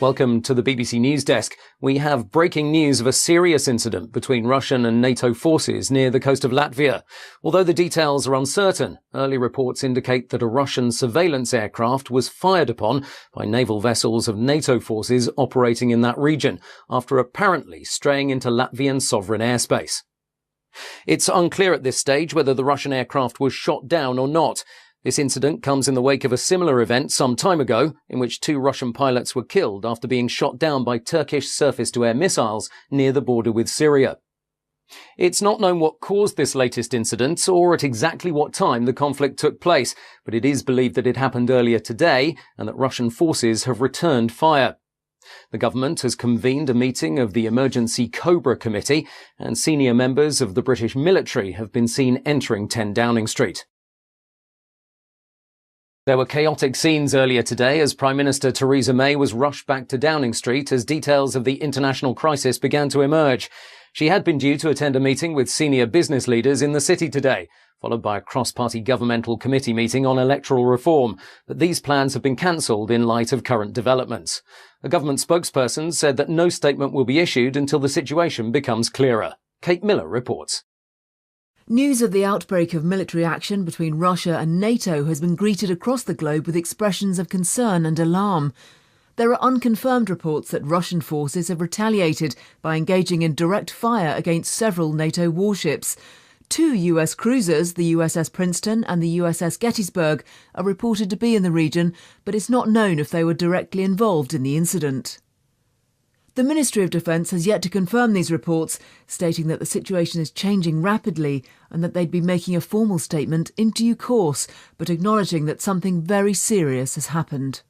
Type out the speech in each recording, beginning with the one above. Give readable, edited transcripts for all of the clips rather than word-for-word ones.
Welcome to the BBC News Desk. We have breaking news of a serious incident between Russian and NATO forces near the coast of Latvia. Although the details are uncertain, early reports indicate that a Russian surveillance aircraft was fired upon by naval vessels of NATO forces operating in that region after apparently straying into Latvian sovereign airspace. It's unclear at this stage whether the Russian aircraft was shot down or not. This incident comes in the wake of a similar event some time ago, in which 2 Russian pilots were killed after being shot down by Turkish surface-to-air missiles near the border with Syria. It's not known what caused this latest incident or at exactly what time the conflict took place, but it is believed that it happened earlier today and that Russian forces have returned fire. The government has convened a meeting of the Emergency Cobra Committee, and senior members of the British military have been seen entering 10 Downing Street. There were chaotic scenes earlier today as Prime Minister Theresa May was rushed back to Downing Street as details of the international crisis began to emerge. She had been due to attend a meeting with senior business leaders in the city today, followed by a cross-party governmental committee meeting on electoral reform, but these plans have been cancelled in light of current developments. A government spokesperson said that no statement will be issued until the situation becomes clearer. Kate Miller reports. News of the outbreak of military action between Russia and NATO has been greeted across the globe with expressions of concern and alarm. There are unconfirmed reports that Russian forces have retaliated by engaging in direct fire against several NATO warships. 2 US cruisers, the USS Princeton and the USS Gettysburg, are reported to be in the region, but it's not known if they were directly involved in the incident. The Ministry of Defence has yet to confirm these reports, stating that the situation is changing rapidly and that they'd be making a formal statement in due course, but acknowledging that something very serious has happened.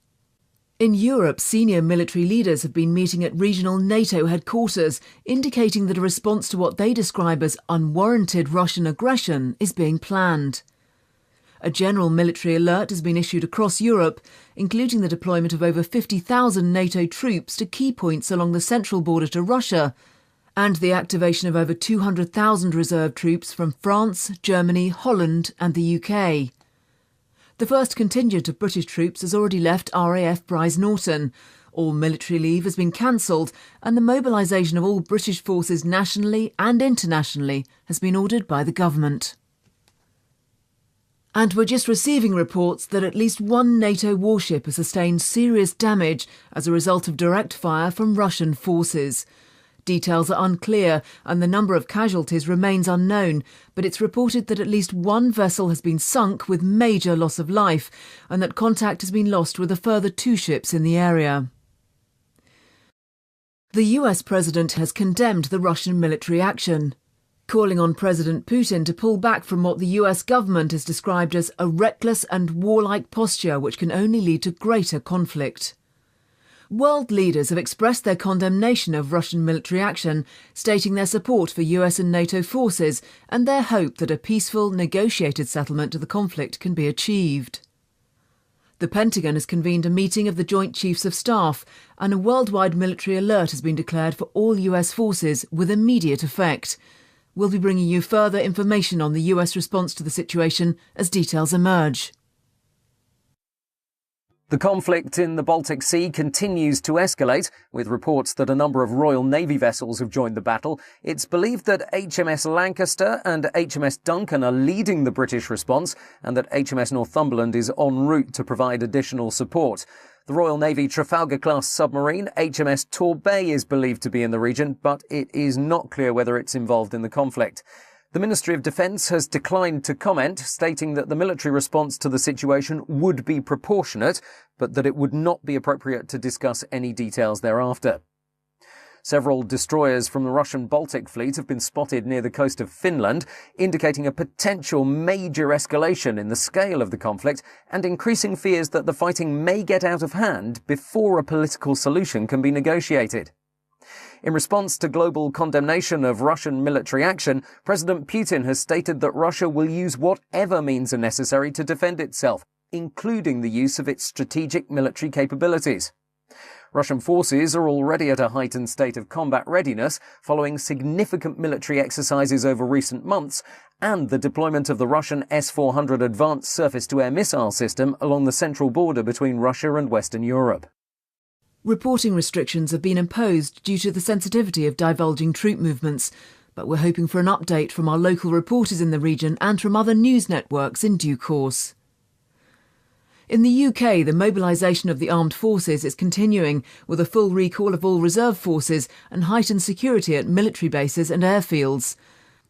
In Europe, senior military leaders have been meeting at regional NATO headquarters, indicating that a response to what they describe as unwarranted Russian aggression is being planned. A general military alert has been issued across Europe, including the deployment of over 50,000 NATO troops to key points along the central border to Russia, and the activation of over 200,000 reserve troops from France, Germany, Holland and the UK. The first contingent of British troops has already left RAF Brize Norton. All military leave has been cancelled, and the mobilisation of all British forces nationally and internationally has been ordered by the government. And we're just receiving reports that at least 1 NATO warship has sustained serious damage as a result of direct fire from Russian forces. Details are unclear and the number of casualties remains unknown, but it's reported that at least 1 vessel has been sunk with major loss of life and that contact has been lost with a further 2 ships in the area. The US president has condemned the Russian military action, calling on President Putin to pull back from what the US government has described as a reckless and warlike posture which can only lead to greater conflict. World leaders have expressed their condemnation of Russian military action, stating their support for US and NATO forces and their hope that a peaceful, negotiated settlement to the conflict can be achieved. The Pentagon has convened a meeting of the Joint Chiefs of Staff, and a worldwide military alert has been declared for all US forces with immediate effect. We'll be bringing you further information on the US response to the situation as details emerge. The conflict in the Baltic Sea continues to escalate, with reports that a number of Royal Navy vessels have joined the battle. It's believed that HMS Lancaster and HMS Duncan are leading the British response, and that HMS Northumberland is en route to provide additional support. The Royal Navy Trafalgar-class submarine HMS Torbay is believed to be in the region, but it is not clear whether it's involved in the conflict. The Ministry of Defence has declined to comment, stating that the military response to the situation would be proportionate, but that it would not be appropriate to discuss any details thereafter. Several destroyers from the Russian Baltic fleet have been spotted near the coast of Finland, indicating a potential major escalation in the scale of the conflict and increasing fears that the fighting may get out of hand before a political solution can be negotiated. In response to global condemnation of Russian military action, President Putin has stated that Russia will use whatever means are necessary to defend itself, including the use of its strategic military capabilities. Russian forces are already at a heightened state of combat readiness following significant military exercises over recent months and the deployment of the Russian S-400 advanced surface-to-air missile system along the central border between Russia and Western Europe. Reporting restrictions have been imposed due to the sensitivity of divulging troop movements, but we're hoping for an update from our local reporters in the region and from other news networks in due course. In the UK, the mobilisation of the armed forces is continuing, with a full recall of all reserve forces and heightened security at military bases and airfields.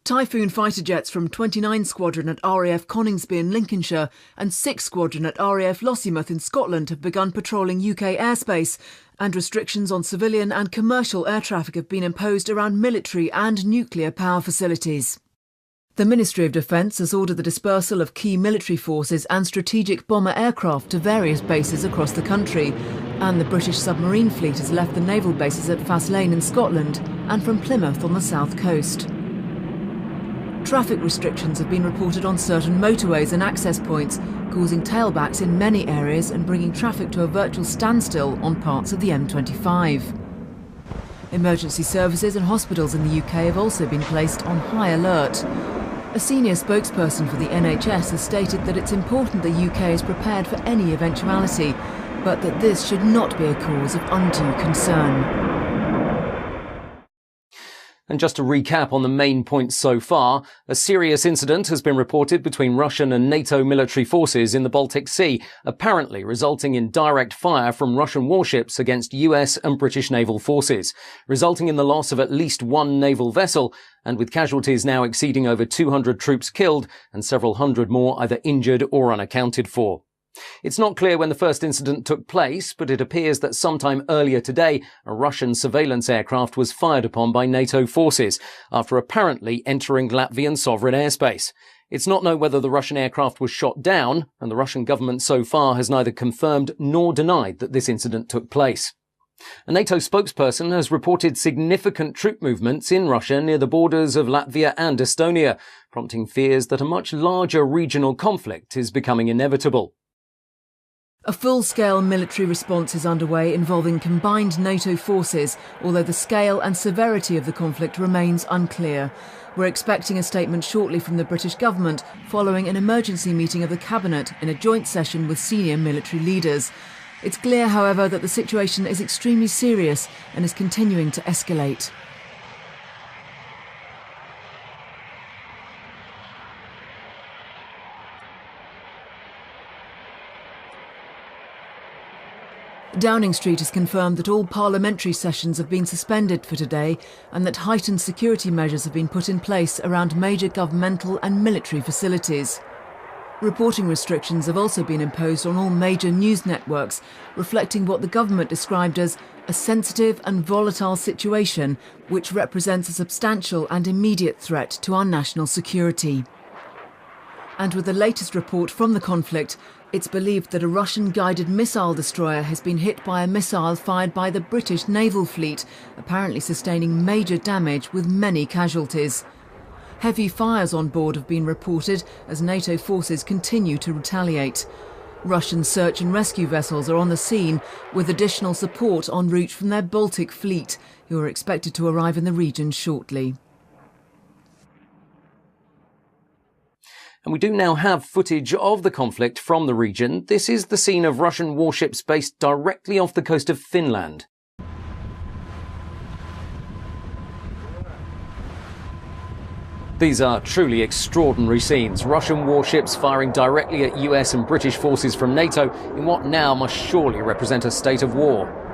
Typhoon fighter jets from 29 Squadron at RAF Coningsby in Lincolnshire and 6 Squadron at RAF Lossiemouth in Scotland have begun patrolling UK airspace, and restrictions on civilian and commercial air traffic have been imposed around military and nuclear power facilities. The Ministry of Defence has ordered the dispersal of key military forces and strategic bomber aircraft to various bases across the country, and the British submarine fleet has left the naval bases at Faslane in Scotland and from Plymouth on the south coast. Traffic restrictions have been reported on certain motorways and access points, causing tailbacks in many areas and bringing traffic to a virtual standstill on parts of the M25. Emergency services and hospitals in the UK have also been placed on high alert. A senior spokesperson for the NHS has stated that it's important the UK is prepared for any eventuality, but that this should not be a cause of undue concern. And just to recap on the main points so far, a serious incident has been reported between Russian and NATO military forces in the Baltic Sea, apparently resulting in direct fire from Russian warships against US and British naval forces, resulting in the loss of at least one naval vessel, and with casualties now exceeding over 200 troops killed and several hundred more either injured or unaccounted for. It's not clear when the first incident took place, but it appears that sometime earlier today, a Russian surveillance aircraft was fired upon by NATO forces after apparently entering Latvian sovereign airspace. It's not known whether the Russian aircraft was shot down, and the Russian government so far has neither confirmed nor denied that this incident took place. A NATO spokesperson has reported significant troop movements in Russia near the borders of Latvia and Estonia, prompting fears that a much larger regional conflict is becoming inevitable. A full-scale military response is underway involving combined NATO forces, although the scale and severity of the conflict remains unclear. We're expecting a statement shortly from the British government following an emergency meeting of the Cabinet in a joint session with senior military leaders. It's clear, however, that the situation is extremely serious and is continuing to escalate. Downing Street has confirmed that all parliamentary sessions have been suspended for today and that heightened security measures have been put in place around major governmental and military facilities. Reporting restrictions have also been imposed on all major news networks, reflecting what the government described as a sensitive and volatile situation which represents a substantial and immediate threat to our national security. And with the latest report from the conflict, it's believed that a Russian-guided missile destroyer has been hit by a missile fired by the British naval fleet, apparently sustaining major damage with many casualties. Heavy fires on board have been reported as NATO forces continue to retaliate. Russian search and rescue vessels are on the scene, with additional support en route from their Baltic fleet, who are expected to arrive in the region shortly. And we do now have footage of the conflict from the region. This is the scene of Russian warships based directly off the coast of Finland. These are truly extraordinary scenes. Russian warships firing directly at US and British forces from NATO in what now must surely represent a state of war.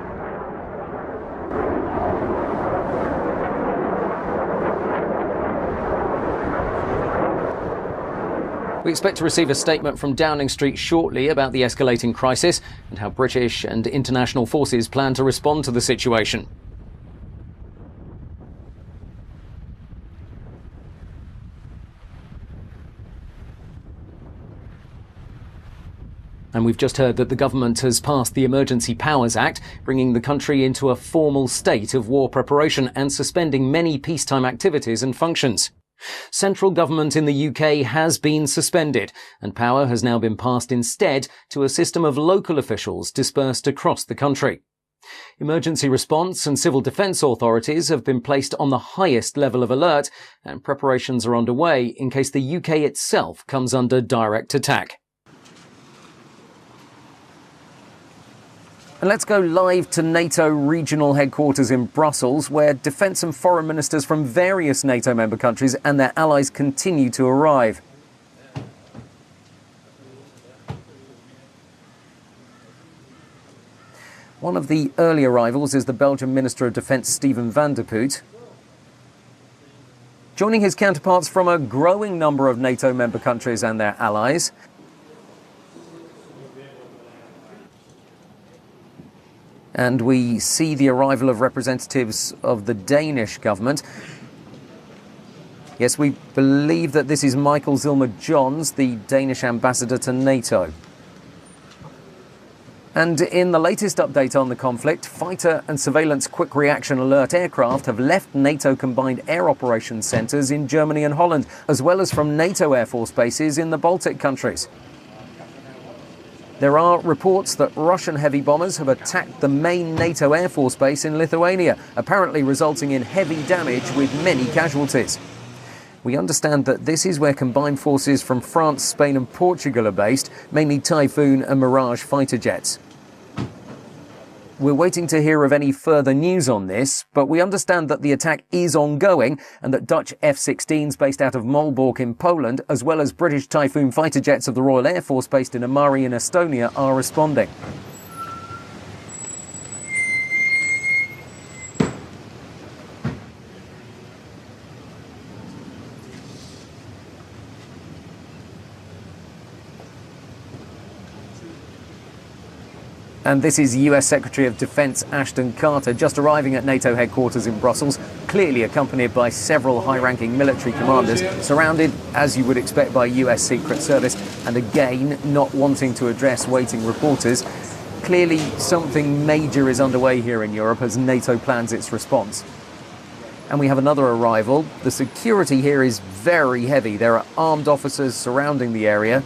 We expect to receive a statement from Downing Street shortly about the escalating crisis and how British and international forces plan to respond to the situation. And we've just heard that the government has passed the Emergency Powers Act, bringing the country into a formal state of war preparation and suspending many peacetime activities and functions. Central government in the UK has been suspended, and power has now been passed instead to a system of local officials dispersed across the country. Emergency response and civil defence authorities have been placed on the highest level of alert, and preparations are underway in case the UK itself comes under direct attack. And let's go live to NATO regional headquarters in Brussels, where defence and foreign ministers from various NATO member countries and their allies continue to arrive. One of the early arrivals is the Belgian Minister of Defence, Steven van der Puut, joining his counterparts from a growing number of NATO member countries and their allies. And we see the arrival of representatives of the Danish government. Yes, we believe that this is Michael Zilmer-Johns, the Danish ambassador to NATO. And in the latest update on the conflict, fighter and surveillance quick reaction alert aircraft have left NATO combined air operations centres in Germany and Holland, as well as from NATO air force bases in the Baltic countries. There are reports that Russian heavy bombers have attacked the main NATO Air Force base in Lithuania, apparently resulting in heavy damage with many casualties. We understand that this is where combined forces from France, Spain and Portugal are based, mainly Typhoon and Mirage fighter jets. We're waiting to hear of any further news on this, but we understand that the attack is ongoing and that Dutch F-16s based out of Malbork in Poland, as well as British Typhoon fighter jets of the Royal Air Force based in Amari in Estonia, are responding. And this is US Secretary of Defense Ashton Carter just arriving at NATO headquarters in Brussels, clearly accompanied by several high-ranking military commanders, surrounded, as you would expect, by US Secret Service, and again, not wanting to address waiting reporters. Clearly, something major is underway here in Europe as NATO plans its response. And we have another arrival. The security here is very heavy. There are armed officers surrounding the area.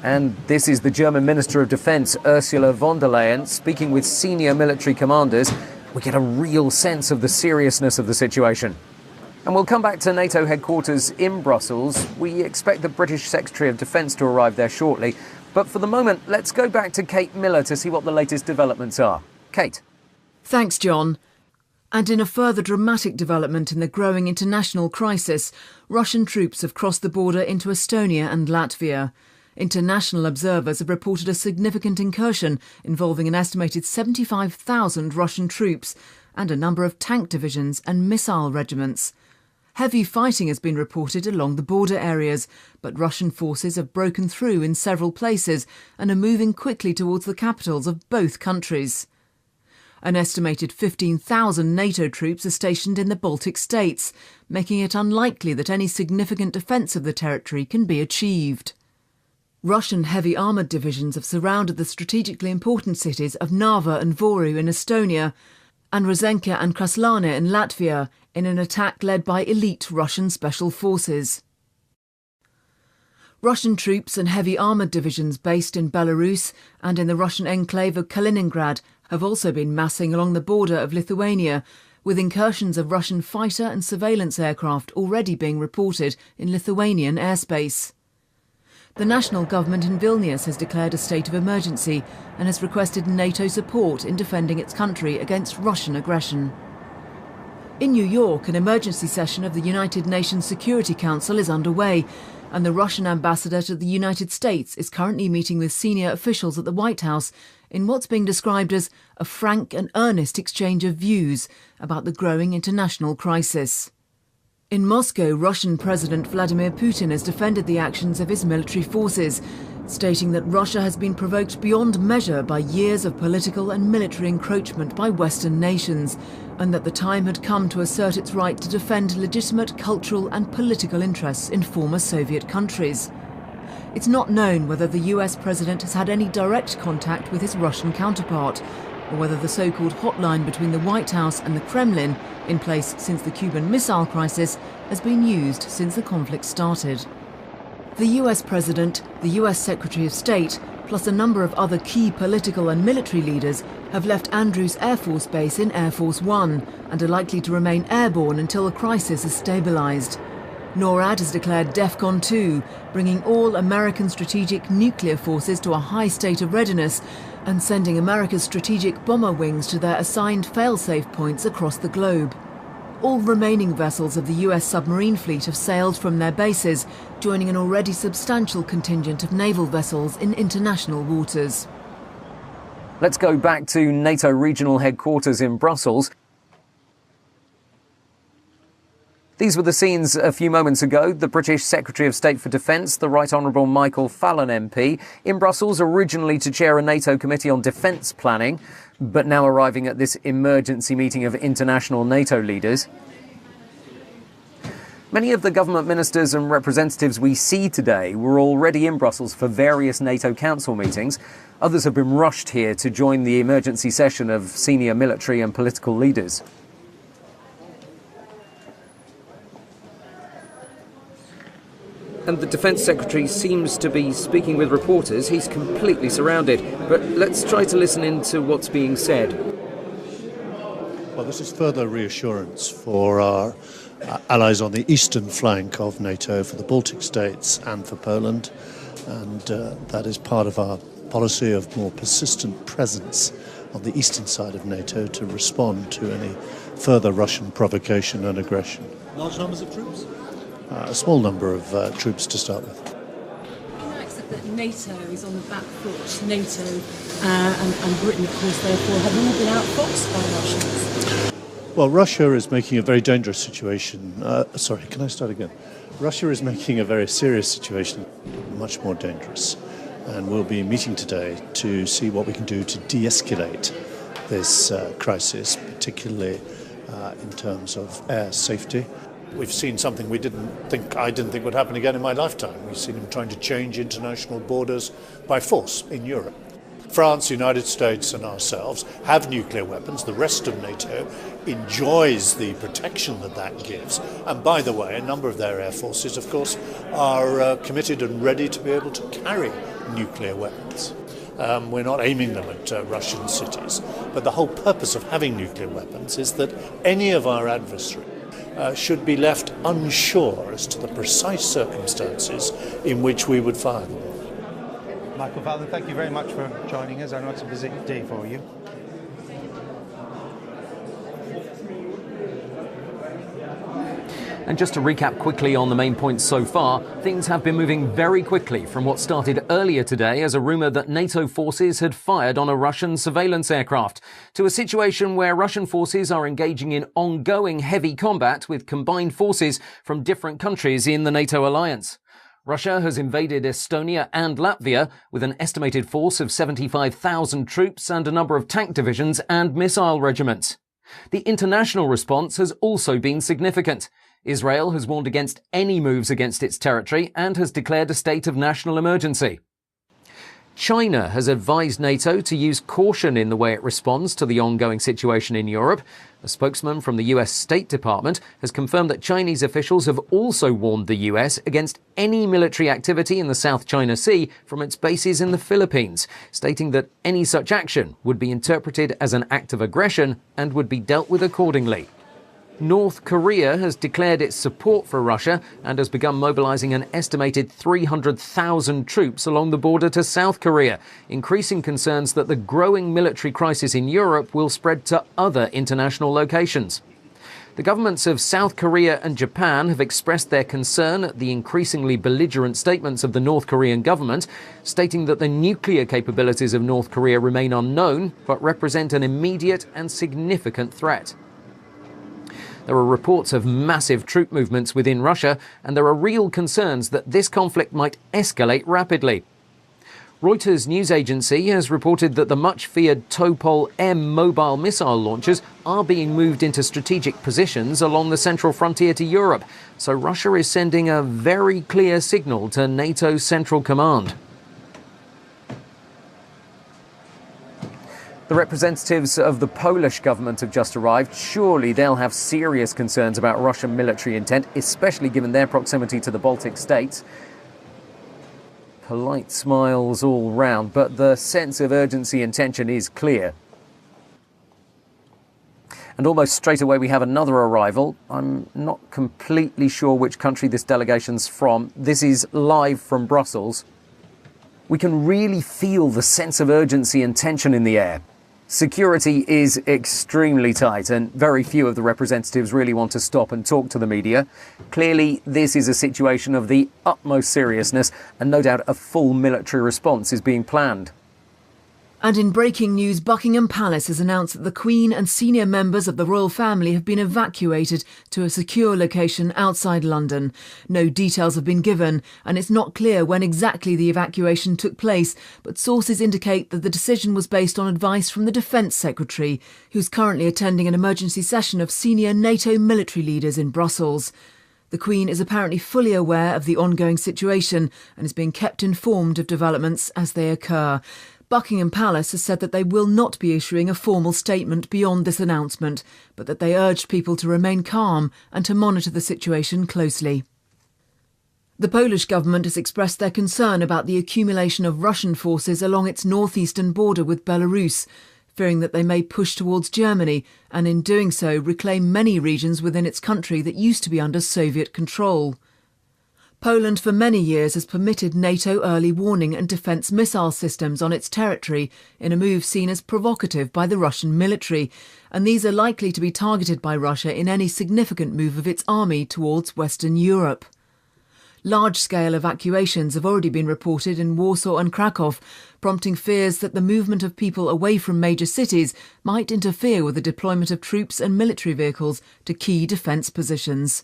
And this is the German Minister of Defence, Ursula von der Leyen, speaking with senior military commanders. We get a real sense of the seriousness of the situation. And we'll come back to NATO headquarters in Brussels. We expect the British Secretary of Defence to arrive there shortly. But for the moment, let's go back to Kate Miller to see what the latest developments are. Kate. Thanks, John. And in a further dramatic development in the growing international crisis, Russian troops have crossed the border into Estonia and Latvia. International observers have reported a significant incursion involving an estimated 75,000 Russian troops and a number of tank divisions and missile regiments. Heavy fighting has been reported along the border areas, but Russian forces have broken through in several places and are moving quickly towards the capitals of both countries. An estimated 15,000 NATO troops are stationed in the Baltic states, making it unlikely that any significant defence of the territory can be achieved. Russian heavy armoured divisions have surrounded the strategically important cities of Narva and Voru in Estonia and Rozenka and Kraslane in Latvia in an attack led by elite Russian special forces. Russian troops and heavy armoured divisions based in Belarus and in the Russian enclave of Kaliningrad have also been massing along the border of Lithuania, with incursions of Russian fighter and surveillance aircraft already being reported in Lithuanian airspace. The national government in Vilnius has declared a state of emergency and has requested NATO support in defending its country against Russian aggression. In New York, an emergency session of the United Nations Security Council is underway, and the Russian ambassador to the United States is currently meeting with senior officials at the White House in what's being described as a frank and earnest exchange of views about the growing international crisis. In Moscow, Russian President Vladimir Putin has defended the actions of his military forces, stating that Russia has been provoked beyond measure by years of political and military encroachment by Western nations, and that the time had come to assert its right to defend legitimate cultural and political interests in former Soviet countries. It's not known whether the US president has had any direct contact with his Russian counterpart, or whether the so-called hotline between the White House and the Kremlin, in place since the Cuban Missile Crisis, has been used since the conflict started. The US President, the US Secretary of State, plus a number of other key political and military leaders have left Andrews Air Force Base in Air Force One and are likely to remain airborne until the crisis is stabilised. NORAD has declared DEFCON 2, bringing all American strategic nuclear forces to a high state of readiness and sending America's strategic bomber wings to their assigned fail-safe points across the globe. All remaining vessels of the US submarine fleet have sailed from their bases, joining an already substantial contingent of naval vessels in international waters. Let's go back to NATO regional headquarters in Brussels. These were the scenes a few moments ago. The British Secretary of State for Defence, the Right Honourable Michael Fallon MP, in Brussels originally to chair a NATO committee on defence planning, but now arriving at this emergency meeting of international NATO leaders. Many of the government ministers and representatives we see today were already in Brussels for various NATO Council meetings. Others have been rushed here to join the emergency session of senior military and political leaders. And the Defence Secretary seems to be speaking with reporters. He's completely surrounded. But let's try to listen in to what's being said. Well, this is further reassurance for our allies on the eastern flank of NATO, for the Baltic states and for Poland. And that is part of our policy of more persistent presence on the eastern side of NATO to respond to any further Russian provocation and aggression. Large numbers of troops? A small number of troops to start with. Can I accept that NATO is on the back foot? NATO and Britain, of course, therefore, have all been outfoxed by Russians. Well, Russia is making a very dangerous situation. Russia is making a very serious situation much more dangerous. And we'll be meeting today to see what we can do to de-escalate this crisis, particularly in terms of air safety. We've seen something I didn't think would happen again in my lifetime. We've seen him trying to change international borders by force in Europe. France, the United States and ourselves have nuclear weapons. The rest of NATO enjoys the protection that gives. And by the way, a number of their air forces, of course, are committed and ready to be able to carry nuclear weapons. We're not aiming them at Russian cities. But the whole purpose of having nuclear weapons is that any of our adversaries should be left unsure as to the precise circumstances in which we would fire them. Michael Fallon, thank you very much for joining us. I know it's a busy day for you. And just to recap quickly on the main points so far, things have been moving very quickly from what started earlier today as a rumour that NATO forces had fired on a Russian surveillance aircraft, to a situation where Russian forces are engaging in ongoing heavy combat with combined forces from different countries in the NATO alliance. Russia has invaded Estonia and Latvia with an estimated force of 75,000 troops and a number of tank divisions and missile regiments. The international response has also been significant. Israel has warned against any moves against its territory and has declared a state of national emergency. China has advised NATO to use caution in the way it responds to the ongoing situation in Europe. A spokesman from the US State Department has confirmed that Chinese officials have also warned the US against any military activity in the South China Sea from its bases in the Philippines, stating that any such action would be interpreted as an act of aggression and would be dealt with accordingly. North Korea has declared its support for Russia and has begun mobilizing an estimated 300,000 troops along the border to South Korea, increasing concerns that the growing military crisis in Europe will spread to other international locations. The governments of South Korea and Japan have expressed their concern at the increasingly belligerent statements of the North Korean government, stating that the nuclear capabilities of North Korea remain unknown but represent an immediate and significant threat. There are reports of massive troop movements within Russia, and there are real concerns that this conflict might escalate rapidly. Reuters news agency has reported that the much-feared Topol-M mobile missile launchers are being moved into strategic positions along the central frontier to Europe, so Russia is sending a very clear signal to NATO's Central Command. The representatives of the Polish government have just arrived. Surely they'll have serious concerns about Russian military intent, especially given their proximity to the Baltic states. Polite smiles all round, but the sense of urgency and tension is clear. And almost straight away we have another arrival. I'm not completely sure which country this delegation's from. This is live from Brussels. We can really feel the sense of urgency and tension in the air. Security is extremely tight and very few of the representatives really want to stop and talk to the media. Clearly, this is a situation of the utmost seriousness and no doubt a full military response is being planned. And in breaking news, Buckingham Palace has announced that the Queen and senior members of the royal family have been evacuated to a secure location outside London. No details have been given, and it's not clear when exactly the evacuation took place, but sources indicate that the decision was based on advice from the Defence Secretary, who's currently attending an emergency session of senior NATO military leaders in Brussels. The Queen is apparently fully aware of the ongoing situation and is being kept informed of developments as they occur. Buckingham Palace has said that they will not be issuing a formal statement beyond this announcement, but that they urged people to remain calm and to monitor the situation closely. The Polish government has expressed their concern about the accumulation of Russian forces along its northeastern border with Belarus, fearing that they may push towards Germany and in doing so reclaim many regions within its country that used to be under Soviet control. Poland for many years has permitted NATO early warning and defence missile systems on its territory in a move seen as provocative by the Russian military, and these are likely to be targeted by Russia in any significant move of its army towards Western Europe. Large-scale evacuations have already been reported in Warsaw and Krakow, prompting fears that the movement of people away from major cities might interfere with the deployment of troops and military vehicles to key defence positions.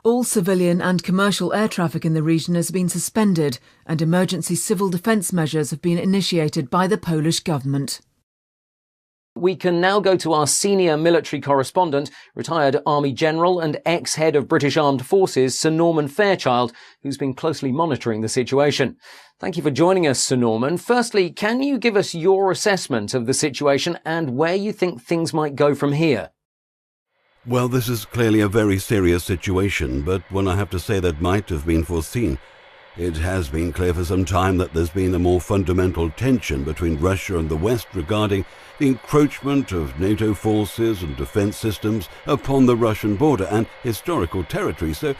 All civilian and commercial air traffic in the region has been suspended, and emergency civil defence measures have been initiated by the Polish government. We can now go to our senior military correspondent, retired Army General and ex-head of British Armed Forces, Sir Norman Fairchild, who's been closely monitoring the situation. Thank you for joining us, Sir Norman. Firstly, can you give us your assessment of the situation and where you think things might go from here? Well, this is clearly a very serious situation, but one I have to say that might have been foreseen. It has been clear for some time that there's been a more fundamental tension between Russia and the West regarding the encroachment of NATO forces and defense systems upon the Russian border and historical territory, so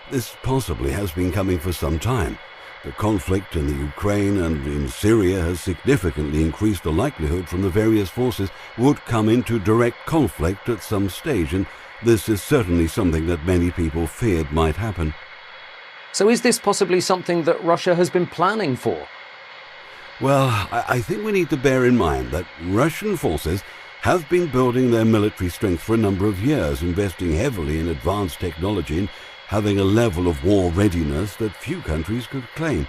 this possibly has been coming for some time. The conflict in the Ukraine and in Syria has significantly increased the likelihood from the various forces would come into direct conflict at some stage, and this is certainly something that many people feared might happen. So is this possibly something that Russia has been planning for? Well, I think we need to bear in mind that Russian forces have been building their military strength for a number of years, investing heavily in advanced technology and having a level of war readiness that few countries could claim.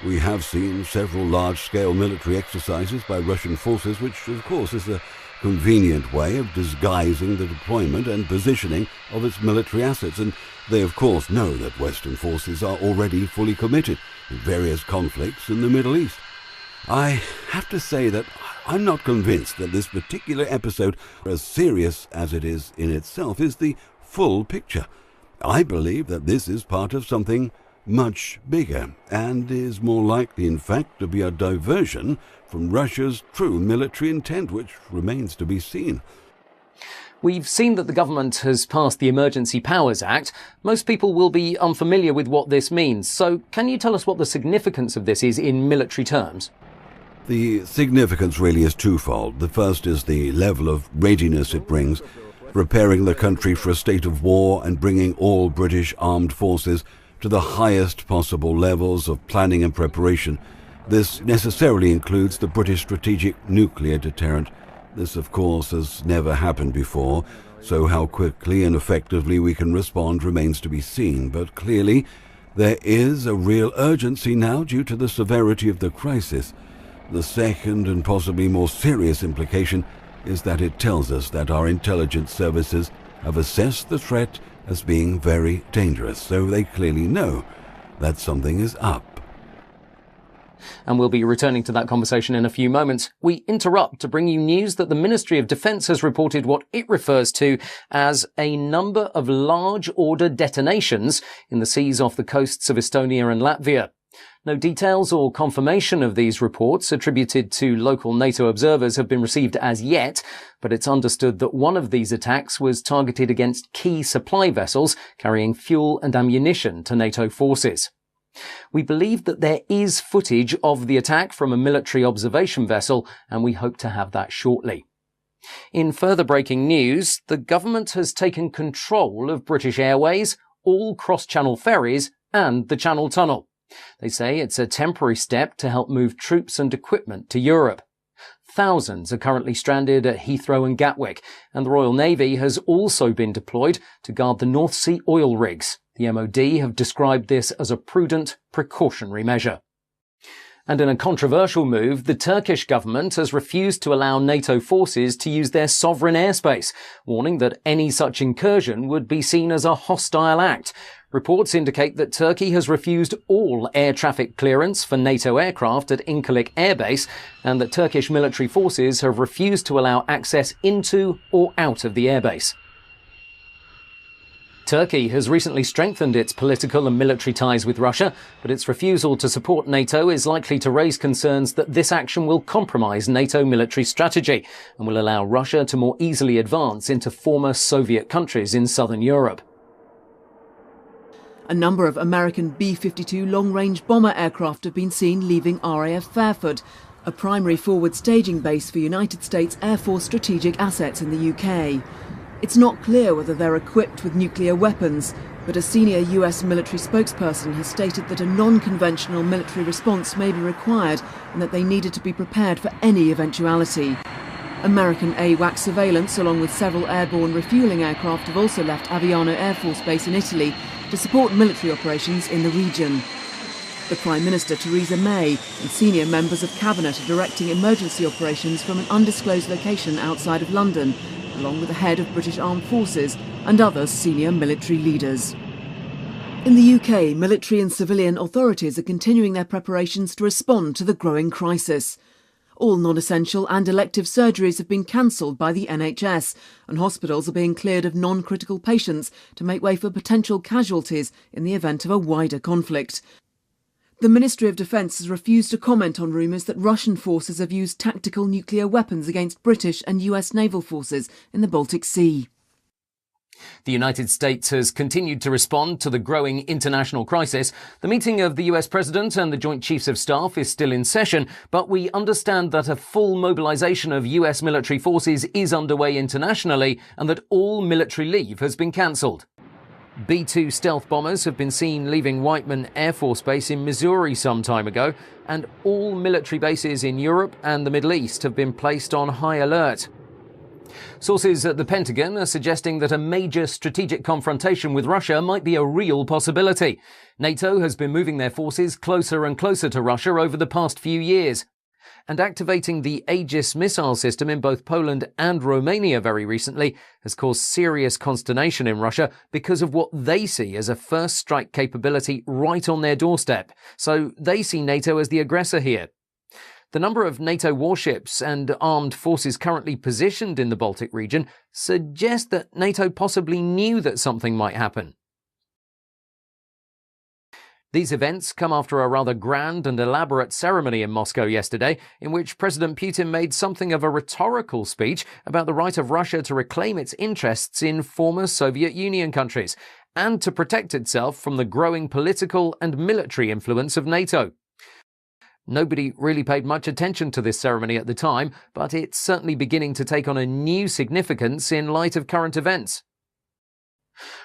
We have seen several large-scale military exercises by Russian forces, which of course is a convenient way of disguising the deployment and positioning of its military assets, and they of course know that Western forces are already fully committed in various conflicts in the Middle East. I have to say that I'm not convinced that this particular episode, as serious as it is in itself, is the full picture. I believe that this is part of something much bigger, and is more likely in fact to be a diversion from Russia's true military intent, which remains to be seen. We've seen that the government has passed the Emergency Powers Act. Most people will be unfamiliar with what this means, so can you tell us what the significance of this is in military terms? The significance really is twofold. The first is the level of readiness it brings, preparing the country for a state of war and bringing all British armed forces to the highest possible levels of planning and preparation. This necessarily includes the British strategic nuclear deterrent. This, of course, has never happened before, so how quickly and effectively we can respond remains to be seen. But clearly, there is a real urgency now due to the severity of the crisis. The second and possibly more serious implication is that it tells us that our intelligence services have assessed the threat as being very dangerous, so they clearly know that something is up. And we'll be returning to that conversation in a few moments. We interrupt to bring you news that the Ministry of Defence has reported what it refers to as a number of large order detonations in the seas off the coasts of Estonia and Latvia. No details or confirmation of these reports attributed to local NATO observers have been received as yet, but it's understood that one of these attacks was targeted against key supply vessels carrying fuel and ammunition to NATO forces. We believe that there is footage of the attack from a military observation vessel, and we hope to have that shortly. In further breaking news, the government has taken control of British Airways, all cross-channel ferries, and the Channel Tunnel. They say it's a temporary step to help move troops and equipment to Europe. Thousands are currently stranded at Heathrow and Gatwick, and the Royal Navy has also been deployed to guard the North Sea oil rigs. The MOD have described this as a prudent, precautionary measure. And in a controversial move, the Turkish government has refused to allow NATO forces to use their sovereign airspace, warning that any such incursion would be seen as a hostile act. Reports indicate that Turkey has refused all air traffic clearance for NATO aircraft at Incirlik Air Base, and that Turkish military forces have refused to allow access into or out of the airbase. Turkey has recently strengthened its political and military ties with Russia, but its refusal to support NATO is likely to raise concerns that this action will compromise NATO military strategy and will allow Russia to more easily advance into former Soviet countries in southern Europe. A number of American B-52 long-range bomber aircraft have been seen leaving RAF Fairford, a primary forward staging base for United States Air Force strategic assets in the UK. It's not clear whether they're equipped with nuclear weapons, but a senior US military spokesperson has stated that a non-conventional military response may be required and that they needed to be prepared for any eventuality. American AWACS surveillance, along with several airborne refuelling aircraft, have also left Aviano Air Force Base in Italy to support military operations in the region. The Prime Minister, Theresa May, and senior members of Cabinet are directing emergency operations from an undisclosed location outside of London, along with the head of British Armed Forces and other senior military leaders. In the UK, military and civilian authorities are continuing their preparations to respond to the growing crisis. All non-essential and elective surgeries have been cancelled by the NHS, and hospitals are being cleared of non-critical patients to make way for potential casualties in the event of a wider conflict. The Ministry of Defence has refused to comment on rumours that Russian forces have used tactical nuclear weapons against British and US naval forces in the Baltic Sea. The United States has continued to respond to the growing international crisis. The meeting of the US President and the Joint Chiefs of Staff is still in session, but we understand that a full mobilisation of US military forces is underway internationally and that all military leave has been cancelled. B-2 stealth bombers have been seen leaving Whiteman Air Force Base in Missouri some time ago, and all military bases in Europe and the Middle East have been placed on high alert. Sources at the Pentagon are suggesting that a major strategic confrontation with Russia might be a real possibility. NATO has been moving their forces closer and closer to Russia over the past few years. And activating the Aegis missile system in both Poland and Romania very recently has caused serious consternation in Russia because of what they see as a first strike capability right on their doorstep. So they see NATO as the aggressor here. The number of NATO warships and armed forces currently positioned in the Baltic region suggest that NATO possibly knew that something might happen. These events come after a rather grand and elaborate ceremony in Moscow yesterday, in which President Putin made something of a rhetorical speech about the right of Russia to reclaim its interests in former Soviet Union countries, and to protect itself from the growing political and military influence of NATO. Nobody really paid much attention to this ceremony at the time, but it's certainly beginning to take on a new significance in light of current events.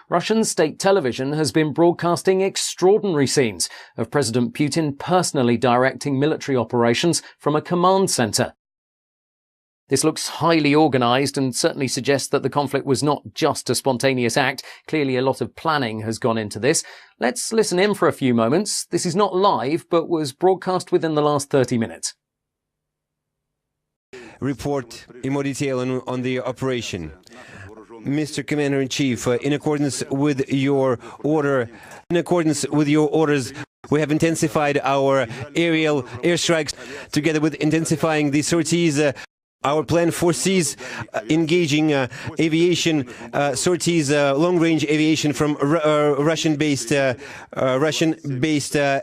Russian state television has been broadcasting extraordinary scenes of President Putin personally directing military operations from a command centre. This looks highly organised and certainly suggests that the conflict was not just a spontaneous act. Clearly a lot of planning has gone into this. Let's listen in for a few moments. This is not live, but was broadcast within the last 30 minutes. Report in more detail on the operation. Mr. Commander-in-Chief, in accordance with your orders, we have intensified our aerial airstrikes together with intensifying the sorties Our plan foresees engaging aviation sorties, long-range aviation from Russian-based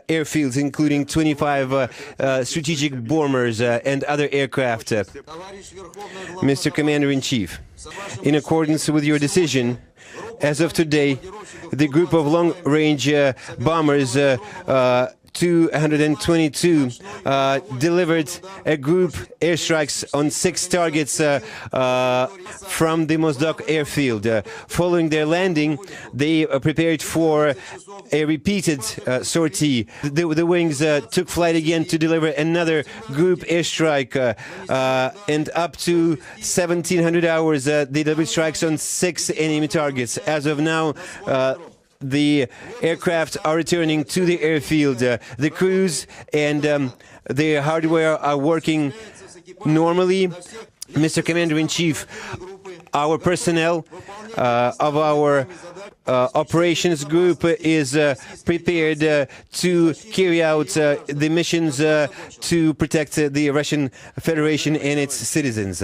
airfields, including 25 strategic bombers and other aircraft. Mr. Commander-in-Chief, in accordance with your decision, as of today, the group of long-range bombers 222 delivered a group airstrikes on 6 targets from the Mozdok airfield. Following their landing, they prepared for a repeated sortie. The wings took flight again to deliver another group airstrike, and up to 1700 hours they delivered strikes on 6 enemy targets. As of now, the aircraft are returning to the airfield. The crews and the hardware are working normally. Mr. Commander-in-Chief, our personnel of our operations group is prepared to carry out the missions to protect the Russian Federation and its citizens.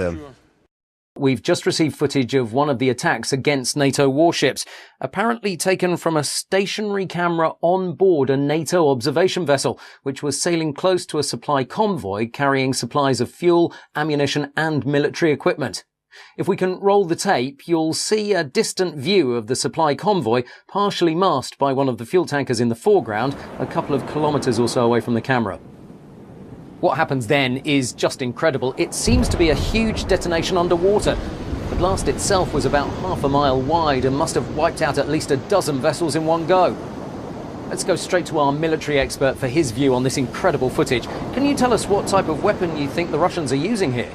We've just received footage of one of the attacks against NATO warships, apparently taken from a stationary camera on board a NATO observation vessel, which was sailing close to a supply convoy carrying supplies of fuel, ammunition and military equipment. If we can roll the tape, you'll see a distant view of the supply convoy, partially masked by one of the fuel tankers in the foreground, a couple of kilometres or so away from the camera. What happens then is just incredible. It seems to be a huge detonation underwater. The blast itself was about half a mile wide and must have wiped out at least a dozen vessels in one go. Let's go straight to our military expert for his view on this incredible footage. Can you tell us what type of weapon you think the Russians are using here?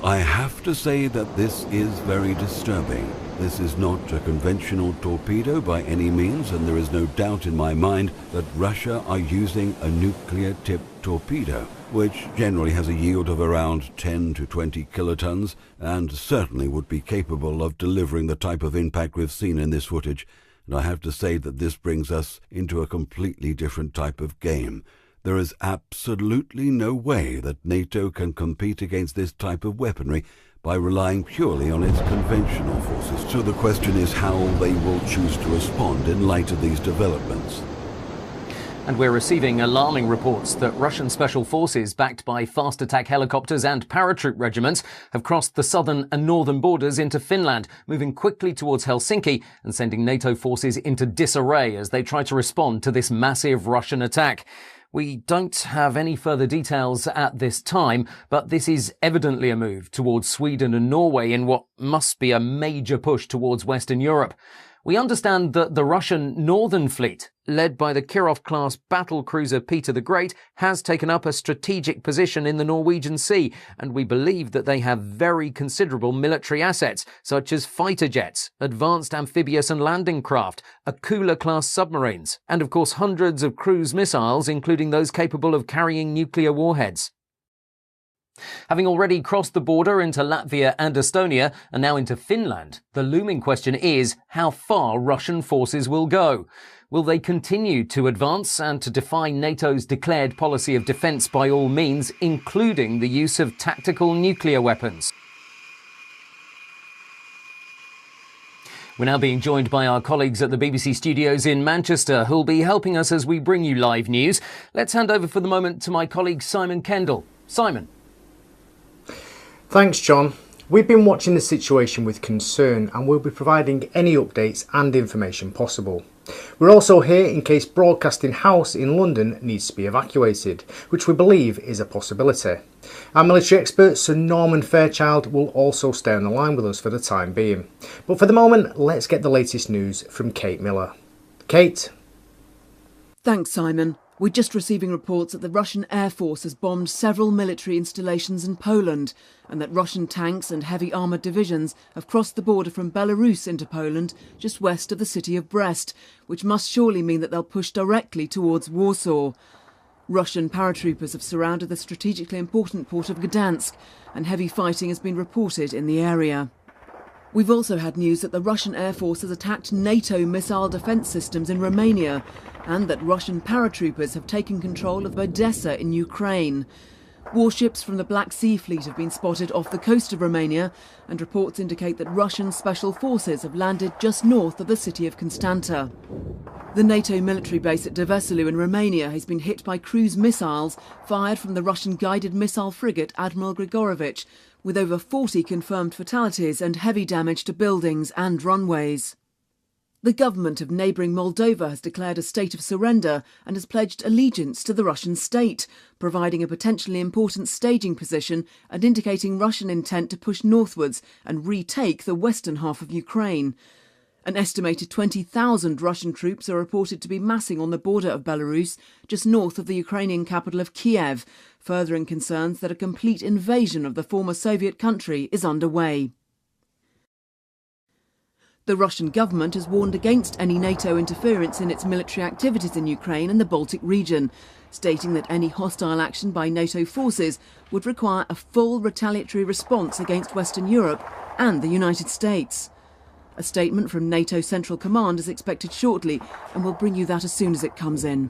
I have to say that this is very disturbing. This is not a conventional torpedo by any means, and there is no doubt in my mind that Russia are using a nuclear-tipped torpedo, which generally has a yield of around 10 to 20 kilotons, and certainly would be capable of delivering the type of impact we've seen in this footage. And I have to say that this brings us into a completely different type of game. There is absolutely no way that NATO can compete against this type of weaponry by relying purely on its conventional forces. So the question is how they will choose to respond in light of these developments. And we're receiving alarming reports that Russian special forces, backed by fast attack helicopters and paratroop regiments, have crossed the southern and northern borders into Finland, moving quickly towards Helsinki and sending NATO forces into disarray as they try to respond to this massive Russian attack. We don't have any further details at this time, but this is evidently a move towards Sweden and Norway in what must be a major push towards Western Europe. We understand that the Russian Northern Fleet, led by the Kirov-class battlecruiser Peter the Great, has taken up a strategic position in the Norwegian Sea, and we believe that they have very considerable military assets, such as fighter jets, advanced amphibious and landing craft, Akula-class submarines, and of course hundreds of cruise missiles, including those capable of carrying nuclear warheads. Having already crossed the border into Latvia and Estonia, and now into Finland, the looming question is how far Russian forces will go. Will they continue to advance and to defy NATO's declared policy of defence by all means, including the use of tactical nuclear weapons? We're now being joined by our colleagues at the BBC studios in Manchester, who'll be helping us as we bring you live news. Let's hand over for the moment to my colleague Simon Kendall. Simon. Thanks, John. We've been watching the situation with concern and we'll be providing any updates and information possible. We're also here in case Broadcasting House in London needs to be evacuated, which we believe is a possibility. Our military expert Sir Norman Fairchild will also stay on the line with us for the time being. But for the moment, let's get the latest news from Kate Miller. Kate? Thanks, Simon. We're just receiving reports that the Russian Air Force has bombed several military installations in Poland and that Russian tanks and heavy armoured divisions have crossed the border from Belarus into Poland just west of the city of Brest, which must surely mean that they'll push directly towards Warsaw. Russian paratroopers have surrounded the strategically important port of Gdansk and heavy fighting has been reported in the area. We've also had news that the Russian Air Force has attacked NATO missile defence systems in Romania and that Russian paratroopers have taken control of Odessa in Ukraine. Warships from the Black Sea Fleet have been spotted off the coast of Romania, and reports indicate that Russian special forces have landed just north of the city of Constanta. The NATO military base at Deveselu in Romania has been hit by cruise missiles fired from the Russian guided missile frigate Admiral Grigorovich, with over 40 confirmed fatalities and heavy damage to buildings and runways. The government of neighbouring Moldova has declared a state of surrender and has pledged allegiance to the Russian state, providing a potentially important staging position and indicating Russian intent to push northwards and retake the western half of Ukraine. An estimated 20,000 Russian troops are reported to be massing on the border of Belarus, just north of the Ukrainian capital of Kiev, furthering concerns that a complete invasion of the former Soviet country is underway. The Russian government has warned against any NATO interference in its military activities in Ukraine and the Baltic region, stating that any hostile action by NATO forces would require a full retaliatory response against Western Europe and the United States. A statement from NATO Central Command is expected shortly, and we'll bring you that as soon as it comes in.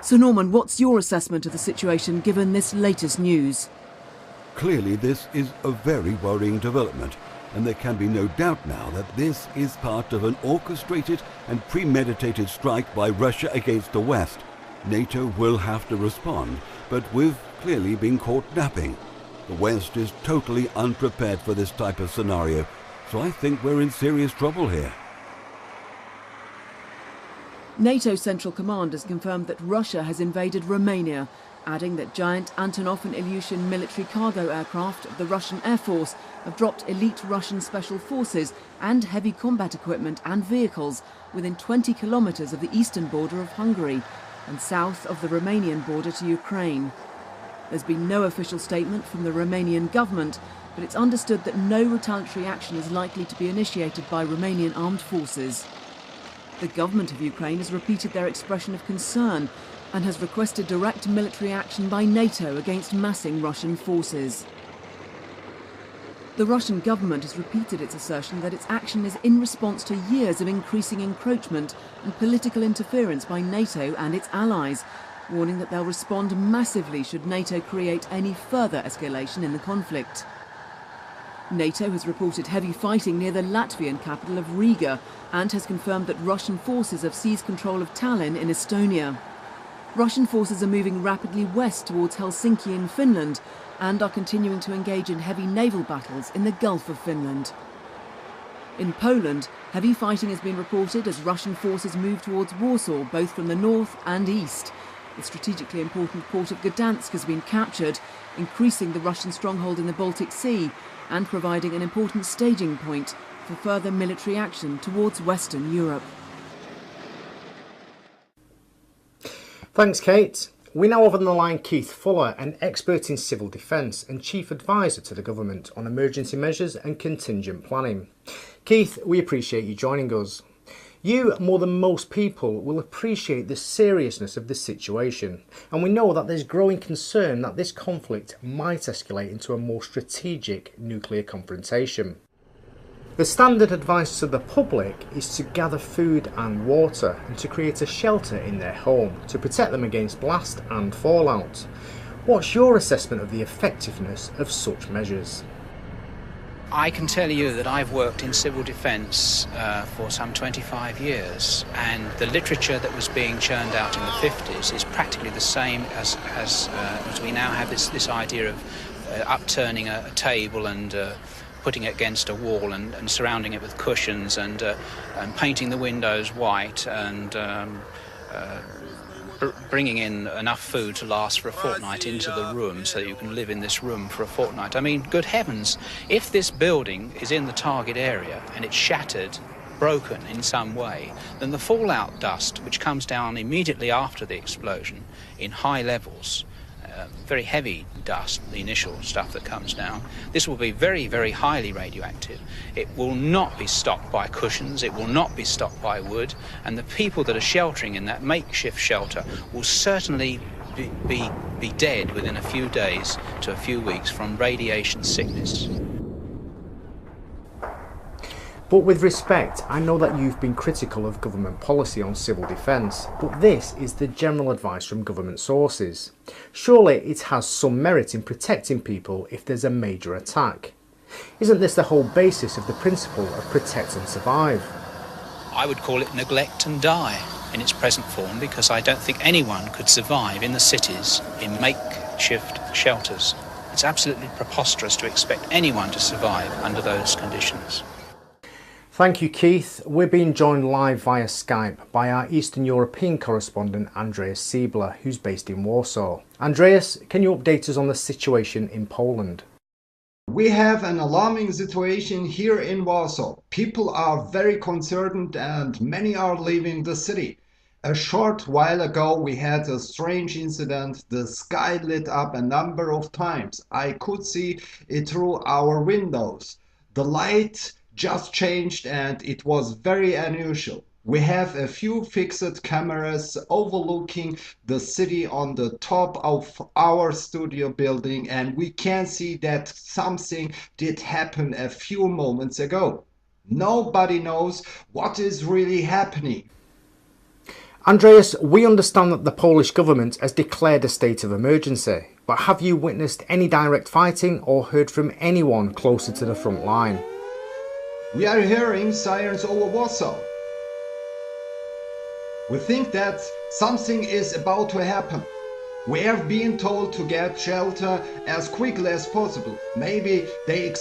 So Norman, what's your assessment of the situation given this latest news? Clearly this is a very worrying development, and there can be no doubt now that this is part of an orchestrated and premeditated strike by Russia against the West. NATO will have to respond, but we've clearly been caught napping. The West is totally unprepared for this type of scenario, so I think we're in serious trouble here. NATO Central Command has confirmed that Russia has invaded Romania, adding that giant Antonov and Ilyushin military cargo aircraft of the Russian Air Force have dropped elite Russian special forces and heavy combat equipment and vehicles within 20 kilometres of the eastern border of Hungary and south of the Romanian border to Ukraine. There's been no official statement from the Romanian government, but it's understood that no retaliatory action is likely to be initiated by Romanian armed forces. The government of Ukraine has repeated their expression of concern and has requested direct military action by NATO against massing Russian forces. The Russian government has repeated its assertion that its action is in response to years of increasing encroachment and political interference by NATO and its allies, warning that they'll respond massively should NATO create any further escalation in the conflict. NATO has reported heavy fighting near the Latvian capital of Riga and has confirmed that Russian forces have seized control of Tallinn in Estonia. Russian forces are moving rapidly west towards Helsinki in Finland and are continuing to engage in heavy naval battles in the Gulf of Finland. In Poland, heavy fighting has been reported as Russian forces move towards Warsaw, both from the north and east. The strategically important port of Gdansk has been captured, increasing the Russian stronghold in the Baltic Sea and providing an important staging point for further military action towards Western Europe. Thanks, Kate. We now have on the line Keith Fuller, an expert in civil defence and chief advisor to the government on emergency measures and contingent planning. Keith, we appreciate you joining us. You, more than most people, will appreciate the seriousness of the situation, and we know that there's growing concern that this conflict might escalate into a more strategic nuclear confrontation. The standard advice to the public is to gather food and water and to create a shelter in their home to protect them against blast and fallout. What's your assessment of the effectiveness of such measures? I can tell you that I've worked in civil defence for some 25 years, and the literature that was being churned out in the 50s is practically the same as we now have this idea of upturning a table and putting it against a wall and surrounding it with cushions and painting the windows white and bringing in enough food to last for a fortnight into the room so that you can live in this room for a fortnight. I mean, good heavens, if this building is in the target area and it's shattered, broken in some way, then the fallout dust, which comes down immediately after the explosion in high levels, very heavy dust, the initial stuff that comes down, this will be very, very highly radioactive. It will not be stopped by cushions, it will not be stopped by wood, and the people that are sheltering in that makeshift shelter will certainly be dead within a few days to a few weeks from radiation sickness. But with respect, I know that you've been critical of government policy on civil defence, but this is the general advice from government sources. Surely it has some merit in protecting people if there's a major attack. Isn't this the whole basis of the principle of protect and survive? I would call it neglect and die in its present form, because I don't think anyone could survive in the cities in makeshift shelters. It's absolutely preposterous to expect anyone to survive under those conditions. Thank you, Keith. We're being joined live via Skype by our Eastern European correspondent Andreas Siebler, who's based in Warsaw. Andreas, can you update us on the situation in Poland? We have an alarming situation here in Warsaw. People are very concerned and many are leaving the city. A short while ago we had a strange incident. The sky lit up a number of times. I could see it through our windows. The light just changed and it was very unusual. We have a few fixed cameras overlooking the city on the top of our studio building, and we can see that something did happen a few moments ago. Nobody knows what is really happening. Andreas, we understand that the Polish government has declared a state of emergency, but have you witnessed any direct fighting or heard from anyone closer to the front line? We are hearing sirens over Warsaw. We think that something is about to happen. We have been told to get shelter as quickly as possible. Maybe they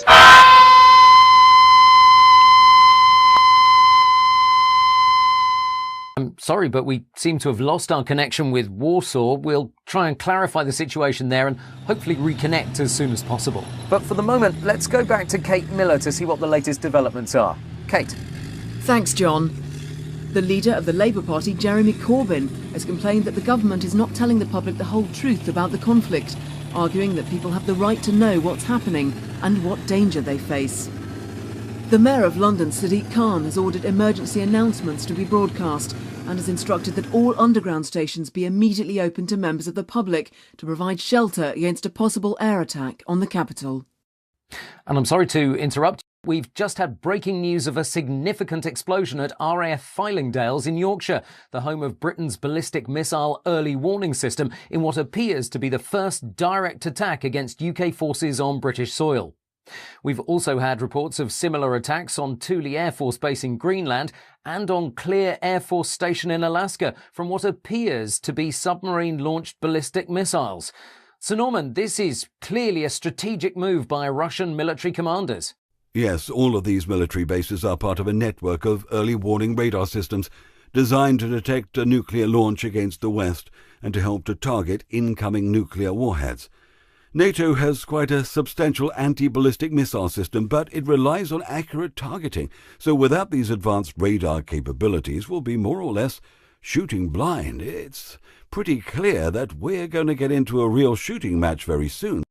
I'm sorry, but we seem to have lost our connection with Warsaw. We'll try and clarify the situation there and hopefully reconnect as soon as possible. But for the moment, let's go back to Kate Miller to see what the latest developments are. Kate. Thanks, John. The leader of the Labour Party, Jeremy Corbyn, has complained that the government is not telling the public the whole truth about the conflict, arguing that people have the right to know what's happening and what danger they face. The Mayor of London, Sadiq Khan, has ordered emergency announcements to be broadcast and has instructed that all underground stations be immediately open to members of the public to provide shelter against a possible air attack on the capital. And I'm sorry to interrupt. We've just had breaking news of a significant explosion at RAF Fylingdales in Yorkshire, the home of Britain's ballistic missile early warning system, in what appears to be the first direct attack against UK forces on British soil. We've also had reports of similar attacks on Thule Air Force Base in Greenland and on Clear Air Force Station in Alaska from what appears to be submarine-launched ballistic missiles. Sir Norman, this is clearly a strategic move by Russian military commanders. Yes, all of these military bases are part of a network of early warning radar systems designed to detect a nuclear launch against the West and to help to target incoming nuclear warheads. NATO has quite a substantial anti-ballistic missile system, but it relies on accurate targeting. So without these advanced radar capabilities, we'll be more or less shooting blind. It's pretty clear that we're going to get into a real shooting match very soon.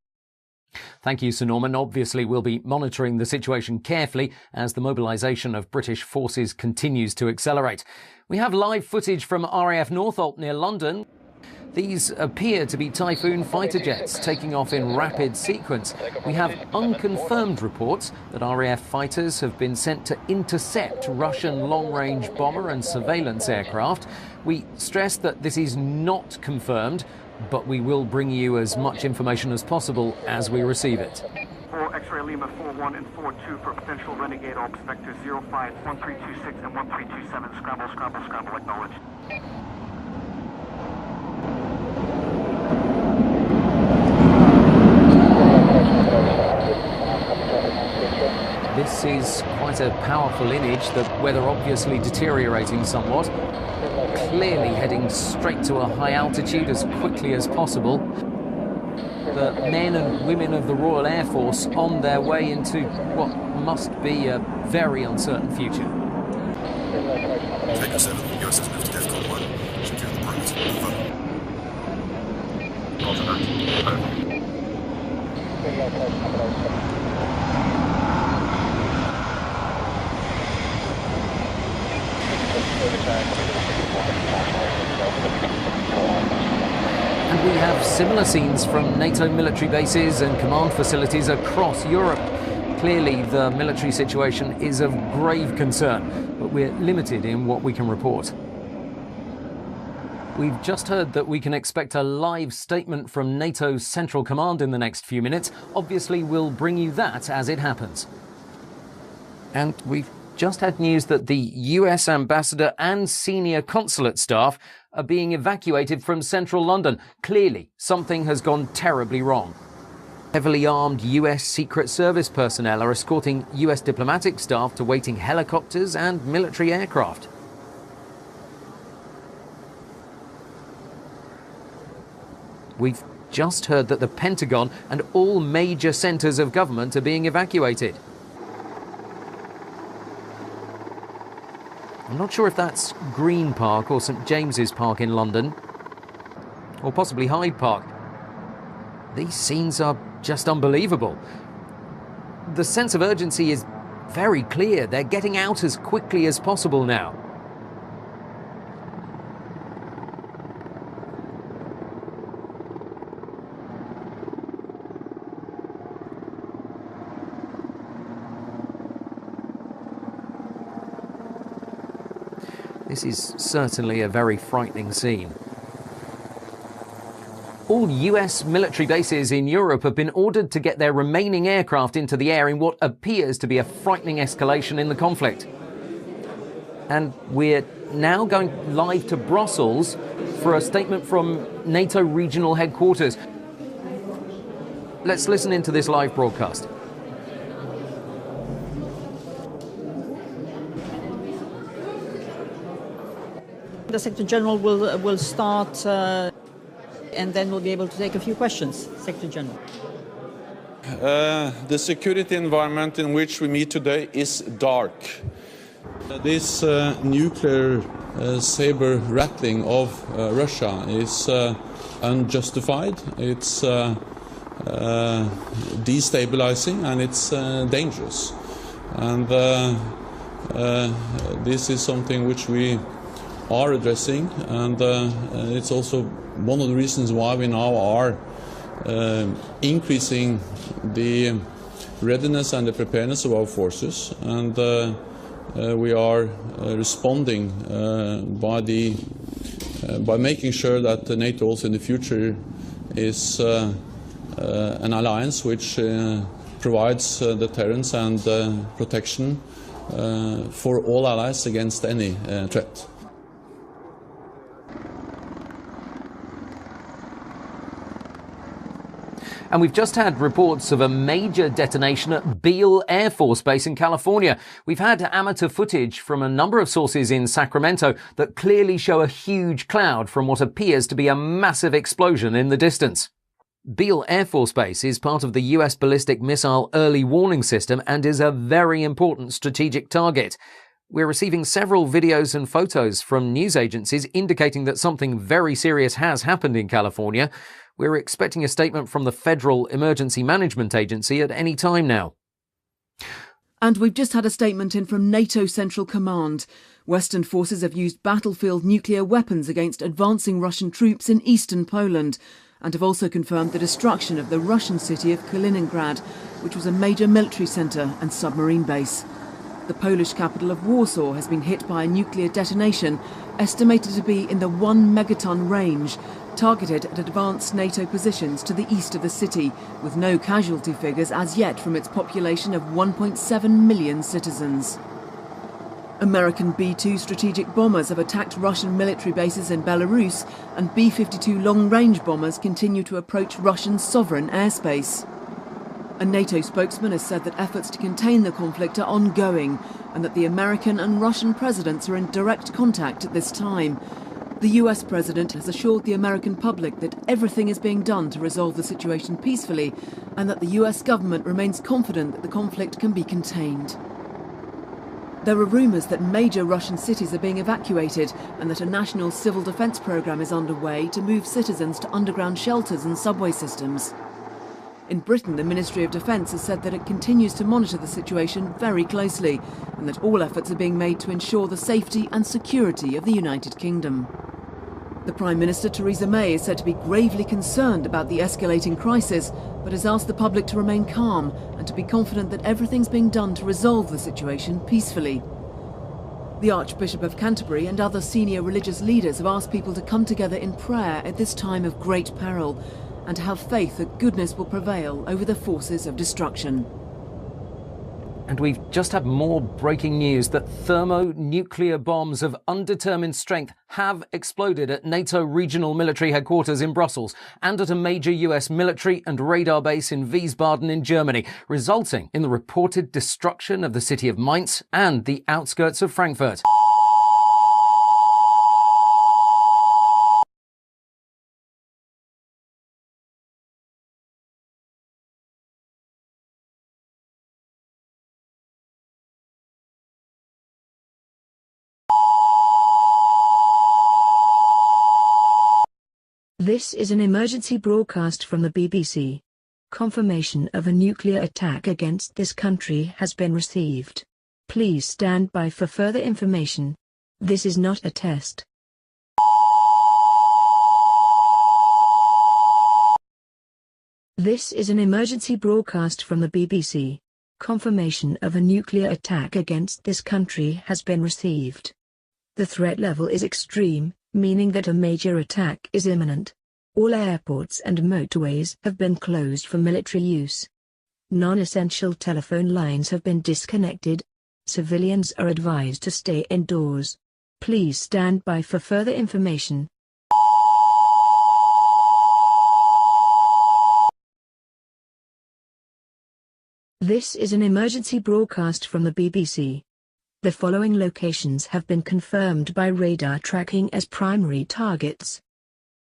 Thank you, Sir Norman. Obviously, we'll be monitoring the situation carefully as the mobilisation of British forces continues to accelerate. We have live footage from RAF Northolt near London. These appear to be Typhoon fighter jets taking off in rapid sequence. We have unconfirmed reports that RAF fighters have been sent to intercept Russian long-range bomber and surveillance aircraft. We stress that this is not confirmed, but we will bring you as much information as possible as we receive it. For X-ray Lima 41 and 42 for potential renegade Alps vector 05, 1326 and 1327. Scramble, scramble, scramble, acknowledged. This is quite a powerful image, the weather obviously deteriorating somewhat. Clearly heading straight to a high altitude as quickly as possible. The men and women of the Royal Air Force on their way into what must be a very uncertain future. Take 7, US has moved to DEFCON 1. Secure the perimeter. Over. Roger that. And we have similar scenes from NATO military bases and command facilities across Europe. Clearly, the military situation is of grave concern, but we're limited in what we can report. We've just heard that we can expect a live statement from NATO's Central Command in the next few minutes. Obviously, we'll bring you that as it happens. And we've just had news that the US ambassador and senior consulate staff are being evacuated from central London. Clearly, something has gone terribly wrong. Heavily armed US Secret Service personnel are escorting US diplomatic staff to waiting helicopters and military aircraft. We've just heard that the Pentagon and all major centres of government are being evacuated. I'm not sure if that's Green Park or St James's Park in London, or possibly Hyde Park. These scenes are just unbelievable. The sense of urgency is very clear. They're getting out as quickly as possible now. This is certainly a very frightening scene. All US military bases in Europe have been ordered to get their remaining aircraft into the air in what appears to be a frightening escalation in the conflict. And we're now going live to Brussels for a statement from NATO regional headquarters. Let's listen into this live broadcast. The Secretary General will start and then we'll be able to take a few questions. Secretary General. The security environment in which we meet today is dark. This nuclear saber rattling of Russia is unjustified, it's destabilizing, and it's dangerous. And this is something which we are addressing, and it's also one of the reasons why we now are increasing the readiness and the preparedness of our forces, and we are responding by making sure that NATO also in the future is an alliance which provides deterrence and protection for all allies against any threat. And we've just had reports of a major detonation at Beale Air Force Base in California. We've had amateur footage from a number of sources in Sacramento that clearly show a huge cloud from what appears to be a massive explosion in the distance. Beale Air Force Base is part of the US ballistic missile early warning system and is a very important strategic target. We're receiving several videos and photos from news agencies indicating that something very serious has happened in California. We're expecting a statement from the Federal Emergency Management Agency at any time now. And we've just had a statement in from NATO Central Command. Western forces have used battlefield nuclear weapons against advancing Russian troops in eastern Poland, and have also confirmed the destruction of the Russian city of Kaliningrad, which was a major military centre and submarine base. The Polish capital of Warsaw has been hit by a nuclear detonation, estimated to be in the 1 megaton range, targeted at advanced NATO positions to the east of the city, with no casualty figures as yet from its population of 1.7 million citizens. American B-2 strategic bombers have attacked Russian military bases in Belarus, and B-52 long-range bombers continue to approach Russian sovereign airspace. A NATO spokesman has said that efforts to contain the conflict are ongoing, and that the American and Russian presidents are in direct contact at this time. The US president has assured the American public that everything is being done to resolve the situation peacefully, and that the US government remains confident that the conflict can be contained. There are rumours that major Russian cities are being evacuated, and that a national civil defence programme is underway to move citizens to underground shelters and subway systems. In Britain, the Ministry of Defence has said that it continues to monitor the situation very closely, and that all efforts are being made to ensure the safety and security of the United Kingdom. The Prime Minister, Theresa May, is said to be gravely concerned about the escalating crisis, but has asked the public to remain calm and to be confident that everything's being done to resolve the situation peacefully. The Archbishop of Canterbury and other senior religious leaders have asked people to come together in prayer at this time of great peril and to have faith that goodness will prevail over the forces of destruction. And we've just had more breaking news that thermonuclear bombs of undetermined strength have exploded at NATO regional military headquarters in Brussels and at a major US military and radar base in Wiesbaden in Germany, resulting in the reported destruction of the city of Mainz and the outskirts of Frankfurt. This is an emergency broadcast from the BBC. Confirmation of a nuclear attack against this country has been received. Please stand by for further information. This is not a test. This is an emergency broadcast from the BBC. Confirmation of a nuclear attack against this country has been received. The threat level is extreme, meaning that a major attack is imminent. All airports and motorways have been closed for military use. Non-essential telephone lines have been disconnected. Civilians are advised to stay indoors. Please stand by for further information. This is an emergency broadcast from the BBC. The following locations have been confirmed by radar tracking as primary targets: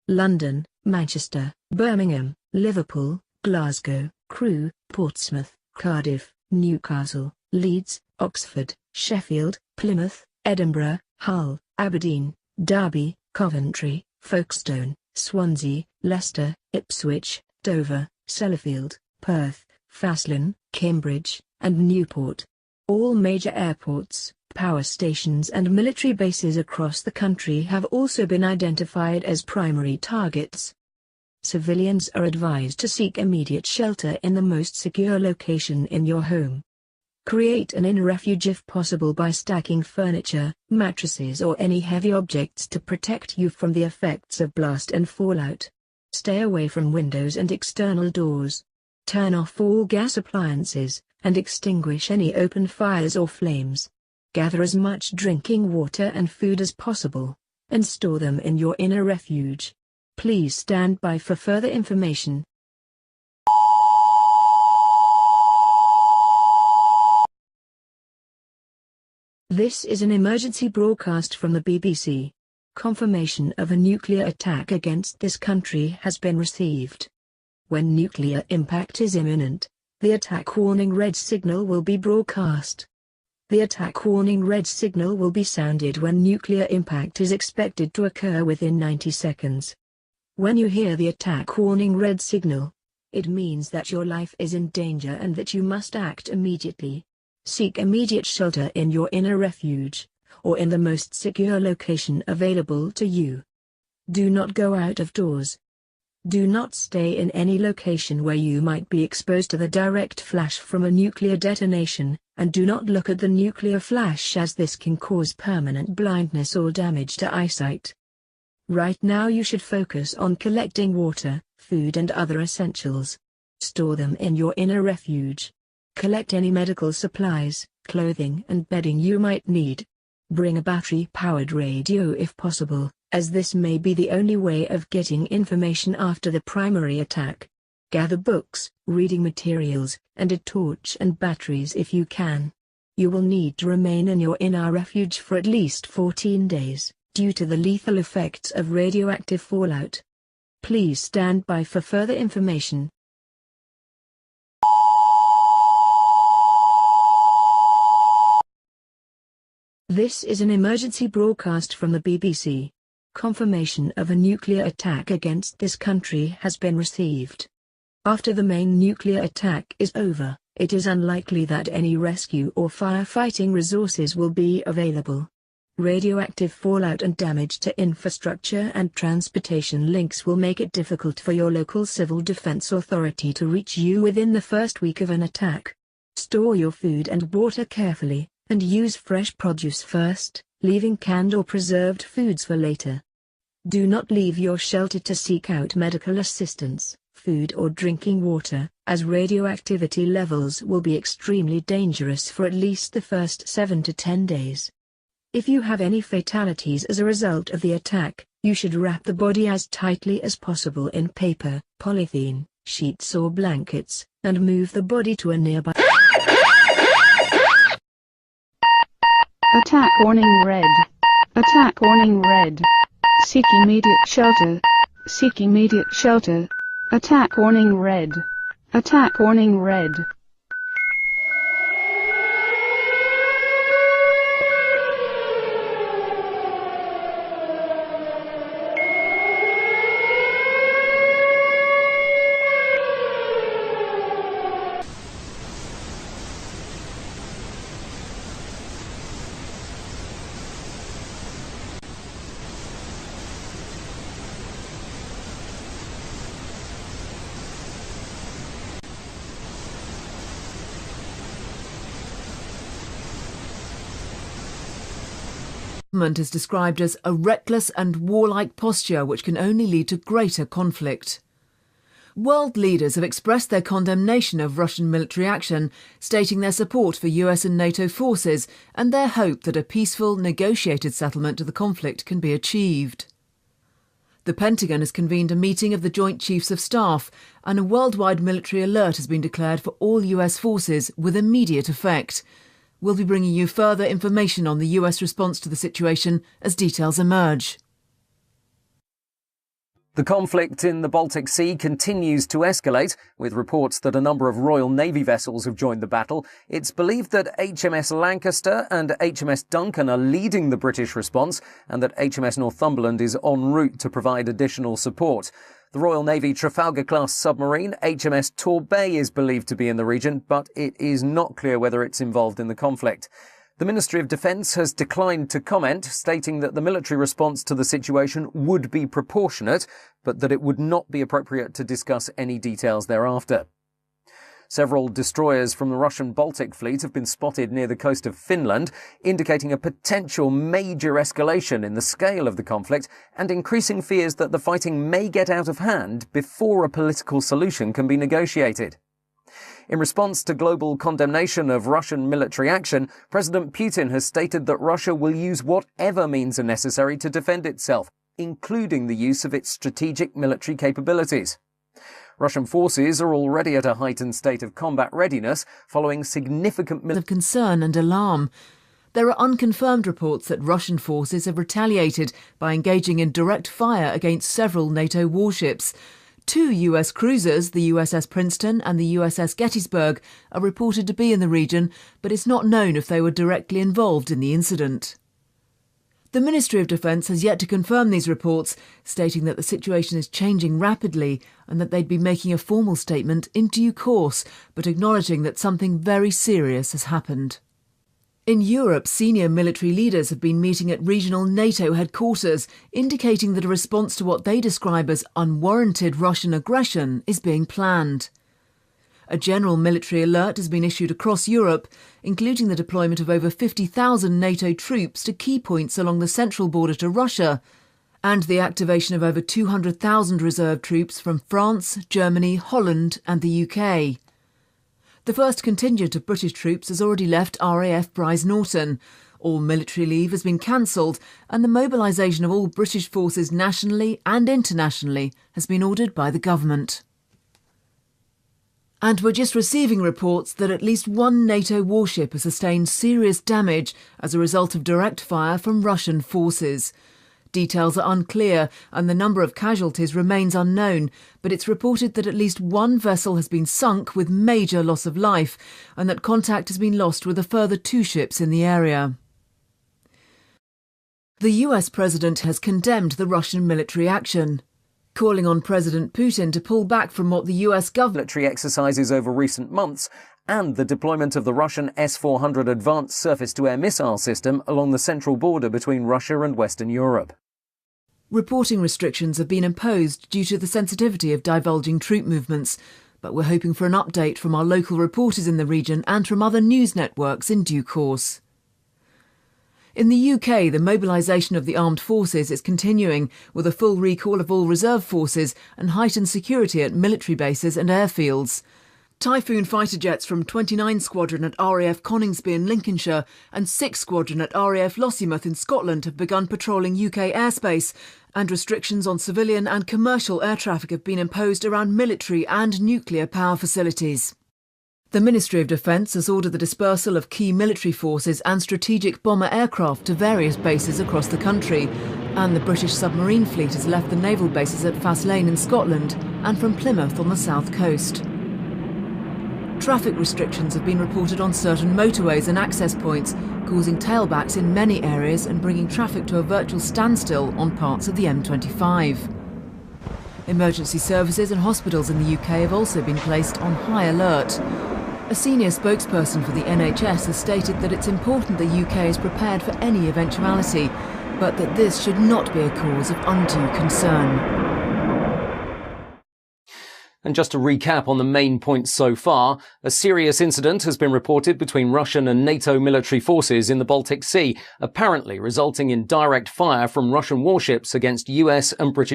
London, Manchester, Birmingham, Liverpool, Glasgow, Crewe, Portsmouth, Cardiff, Newcastle, Leeds, Oxford, Sheffield, Plymouth, Edinburgh, Hull, Aberdeen, Derby, Coventry, Folkestone, Swansea, Leicester, Ipswich, Dover, Sellafield, Perth, Faslane, Cambridge, and Newport. All major airports, power stations and military bases across the country have also been identified as primary targets. Civilians are advised to seek immediate shelter in the most secure location in your home. Create an inner refuge if possible by stacking furniture, mattresses or any heavy objects to protect you from the effects of blast and fallout. Stay away from windows and external doors. Turn off all gas appliances, and extinguish any open fires or flames. Gather as much drinking water and food as possible, and store them in your inner refuge. Please stand by for further information. This is an emergency broadcast from the BBC. Confirmation of a nuclear attack against this country has been received. When nuclear impact is imminent, the attack warning red signal will be broadcast. The attack warning red signal will be sounded when nuclear impact is expected to occur within 90 seconds. When you hear the attack warning red signal, it means that your life is in danger and that you must act immediately. Seek immediate shelter in your inner refuge, or in the most secure location available to you. Do not go out of doors. Do not stay in any location where you might be exposed to the direct flash from a nuclear detonation, and do not look at the nuclear flash as this can cause permanent blindness or damage to eyesight. Right now you should focus on collecting water, food and other essentials. Store them in your inner refuge. Collect any medical supplies, clothing and bedding you might need. Bring a battery-powered radio if possible, as this may be the only way of getting information after the primary attack. Gather books, reading materials, and a torch and batteries if you can. You will need to remain in your inner refuge for at least 14 days, due to the lethal effects of radioactive fallout. Please stand by for further information. This is an emergency broadcast from the BBC. Confirmation of a nuclear attack against this country has been received. After the main nuclear attack is over, it is unlikely that any rescue or firefighting resources will be available. Radioactive fallout and damage to infrastructure and transportation links will make it difficult for your local civil defense authority to reach you within the first week of an attack. Store your food and water carefully, and use fresh produce first, leaving canned or preserved foods for later. Do not leave your shelter to seek out medical assistance, food or drinking water, as radioactivity levels will be extremely dangerous for at least the first 7 to 10 days. If you have any fatalities as a result of the attack, you should wrap the body as tightly as possible in paper, polythene, sheets or blankets, and move the body to a nearby. Attack warning red. Attack warning red. Seek immediate shelter. Seek immediate shelter. Attack warning red. Attack warning red. Government is described as a reckless and warlike posture which can only lead to greater conflict. World leaders have expressed their condemnation of Russian military action, stating their support for US and NATO forces and their hope that a peaceful, negotiated settlement to the conflict can be achieved. The Pentagon has convened a meeting of the Joint Chiefs of Staff, and a worldwide military alert has been declared for all US forces with immediate effect. We'll be bringing you further information on the US response to the situation as details emerge. The conflict in the Baltic Sea continues to escalate, with reports that a number of Royal Navy vessels have joined the battle. It's believed that HMS Lancaster and HMS Duncan are leading the British response, and that HMS Northumberland is en route to provide additional support. The Royal Navy Trafalgar-class submarine HMS Torbay is believed to be in the region, but it is not clear whether it's involved in the conflict. The Ministry of Defence has declined to comment, stating that the military response to the situation would be proportionate, but that it would not be appropriate to discuss any details thereafter. Several destroyers from the Russian Baltic fleet have been spotted near the coast of Finland, indicating a potential major escalation in the scale of the conflict and increasing fears that the fighting may get out of hand before a political solution can be negotiated. In response to global condemnation of Russian military action, President Putin has stated that Russia will use whatever means are necessary to defend itself, including the use of its strategic military capabilities. Russian forces are already at a heightened state of combat readiness following significant of concern and alarm. There are unconfirmed reports that Russian forces have retaliated by engaging in direct fire against several NATO warships. 2 US cruisers, the USS Princeton and the USS Gettysburg, are reported to be in the region, but it's not known if they were directly involved in the incident. The Ministry of Defence has yet to confirm these reports, stating that the situation is changing rapidly and that they'd be making a formal statement in due course, but acknowledging that something very serious has happened. In Europe, senior military leaders have been meeting at regional NATO headquarters, indicating that a response to what they describe as unwarranted Russian aggression is being planned. A general military alert has been issued across Europe, including the deployment of over 50,000 NATO troops to key points along the central border to Russia, and the activation of over 200,000 reserve troops from France, Germany, Holland and the UK. The first contingent of British troops has already left RAF Brize Norton. All military leave has been cancelled, and the mobilisation of all British forces nationally and internationally has been ordered by the government. And we're just receiving reports that at least one NATO warship has sustained serious damage as a result of direct fire from Russian forces. Details are unclear and the number of casualties remains unknown, but it's reported that at least one vessel has been sunk with major loss of life and that contact has been lost with a further 2 ships in the area. The US president has condemned the Russian military action, calling on President Putin to pull back from what the US government military exercises over recent months and the deployment of the Russian S-400 advanced surface-to-air missile system along the central border between Russia and Western Europe. Reporting restrictions have been imposed due to the sensitivity of divulging troop movements, but we're hoping for an update from our local reporters in the region and from other news networks in due course. In the UK, the mobilisation of the armed forces is continuing, with a full recall of all reserve forces and heightened security at military bases and airfields. Typhoon fighter jets from 29 Squadron at RAF Coningsby in Lincolnshire and 6 Squadron at RAF Lossiemouth in Scotland have begun patrolling UK airspace, and restrictions on civilian and commercial air traffic have been imposed around military and nuclear power facilities. The Ministry of Defence has ordered the dispersal of key military forces and strategic bomber aircraft to various bases across the country, and the British submarine fleet has left the naval bases at Faslane in Scotland and from Plymouth on the south coast. Traffic restrictions have been reported on certain motorways and access points, causing tailbacks in many areas and bringing traffic to a virtual standstill on parts of the M25. Emergency services and hospitals in the UK have also been placed on high alert. A senior spokesperson for the NHS has stated that it's important the UK is prepared for any eventuality, but that this should not be a cause of undue concern. And just to recap on the main points so far, a serious incident has been reported between Russian and NATO military forces in the Baltic Sea, apparently resulting in direct fire from Russian warships against US and British.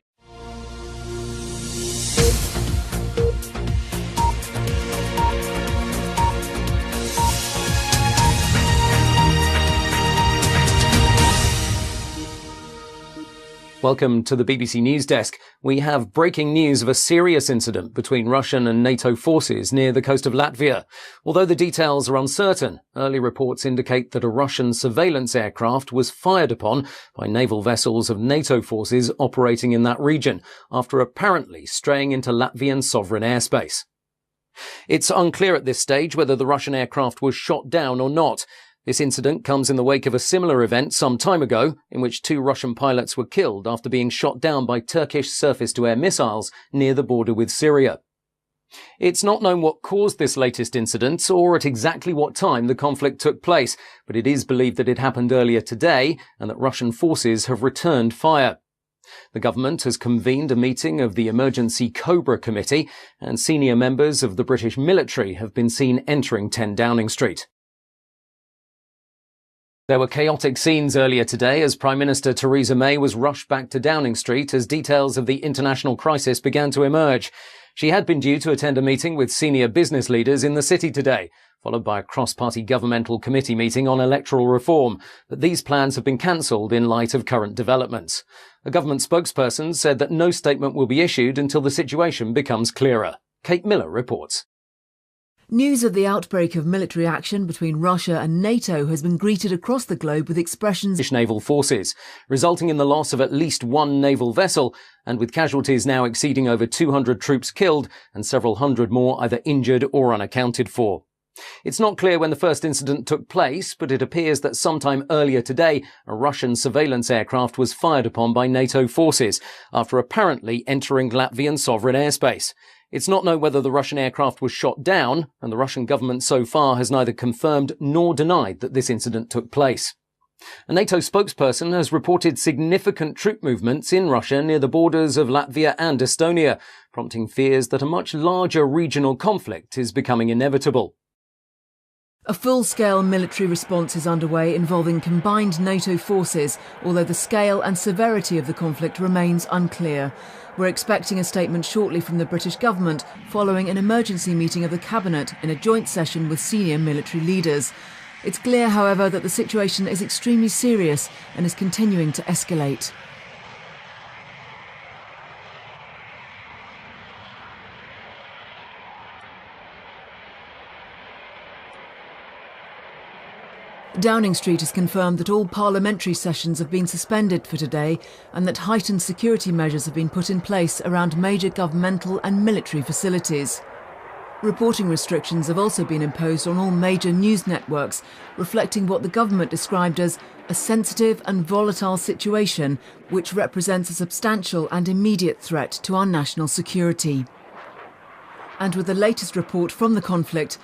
Welcome to the BBC News Desk. We have breaking news of a serious incident between Russian and NATO forces near the coast of Latvia. Although the details are uncertain, early reports indicate that a Russian surveillance aircraft was fired upon by naval vessels of NATO forces operating in that region, after apparently straying into Latvian sovereign airspace. It's unclear at this stage whether the Russian aircraft was shot down or not. This incident comes in the wake of a similar event some time ago, in which 2 Russian pilots were killed after being shot down by Turkish surface-to-air missiles near the border with Syria. It's not known what caused this latest incident or at exactly what time the conflict took place, but it is believed that it happened earlier today and that Russian forces have returned fire. The government has convened a meeting of the Emergency Cobra Committee, and senior members of the British military have been seen entering 10 Downing Street. There were chaotic scenes earlier today as Prime Minister Theresa May was rushed back to Downing Street as details of the international crisis began to emerge. She had been due to attend a meeting with senior business leaders in the city today, followed by a cross-party governmental committee meeting on electoral reform, but these plans have been cancelled in light of current developments. A government spokesperson said that no statement will be issued until the situation becomes clearer. Kate Miller reports. News of the outbreak of military action between Russia and NATO has been greeted across the globe with expressions of naval forces, resulting in the loss of at least 1 naval vessel, and with casualties now exceeding over 200 troops killed and several hundred more either injured or unaccounted for. It's not clear when the first incident took place, but it appears that sometime earlier today, a Russian surveillance aircraft was fired upon by NATO forces, after apparently entering Latvian sovereign airspace. It's not known whether the Russian aircraft was shot down, and the Russian government so far has neither confirmed nor denied that this incident took place. A NATO spokesperson has reported significant troop movements in Russia near the borders of Latvia and Estonia, prompting fears that a much larger regional conflict is becoming inevitable. A full-scale military response is underway involving combined NATO forces, although the scale and severity of the conflict remains unclear. We're expecting a statement shortly from the British government following an emergency meeting of the Cabinet in a joint session with senior military leaders. It's clear, however, that the situation is extremely serious and is continuing to escalate. Downing Street has confirmed that all parliamentary sessions have been suspended for today and that heightened security measures have been put in place around major governmental and military facilities. Reporting restrictions have also been imposed on all major news networks, reflecting what the government described as a sensitive and volatile situation which represents a substantial and immediate threat to our national security. And with the latest report from the conflict,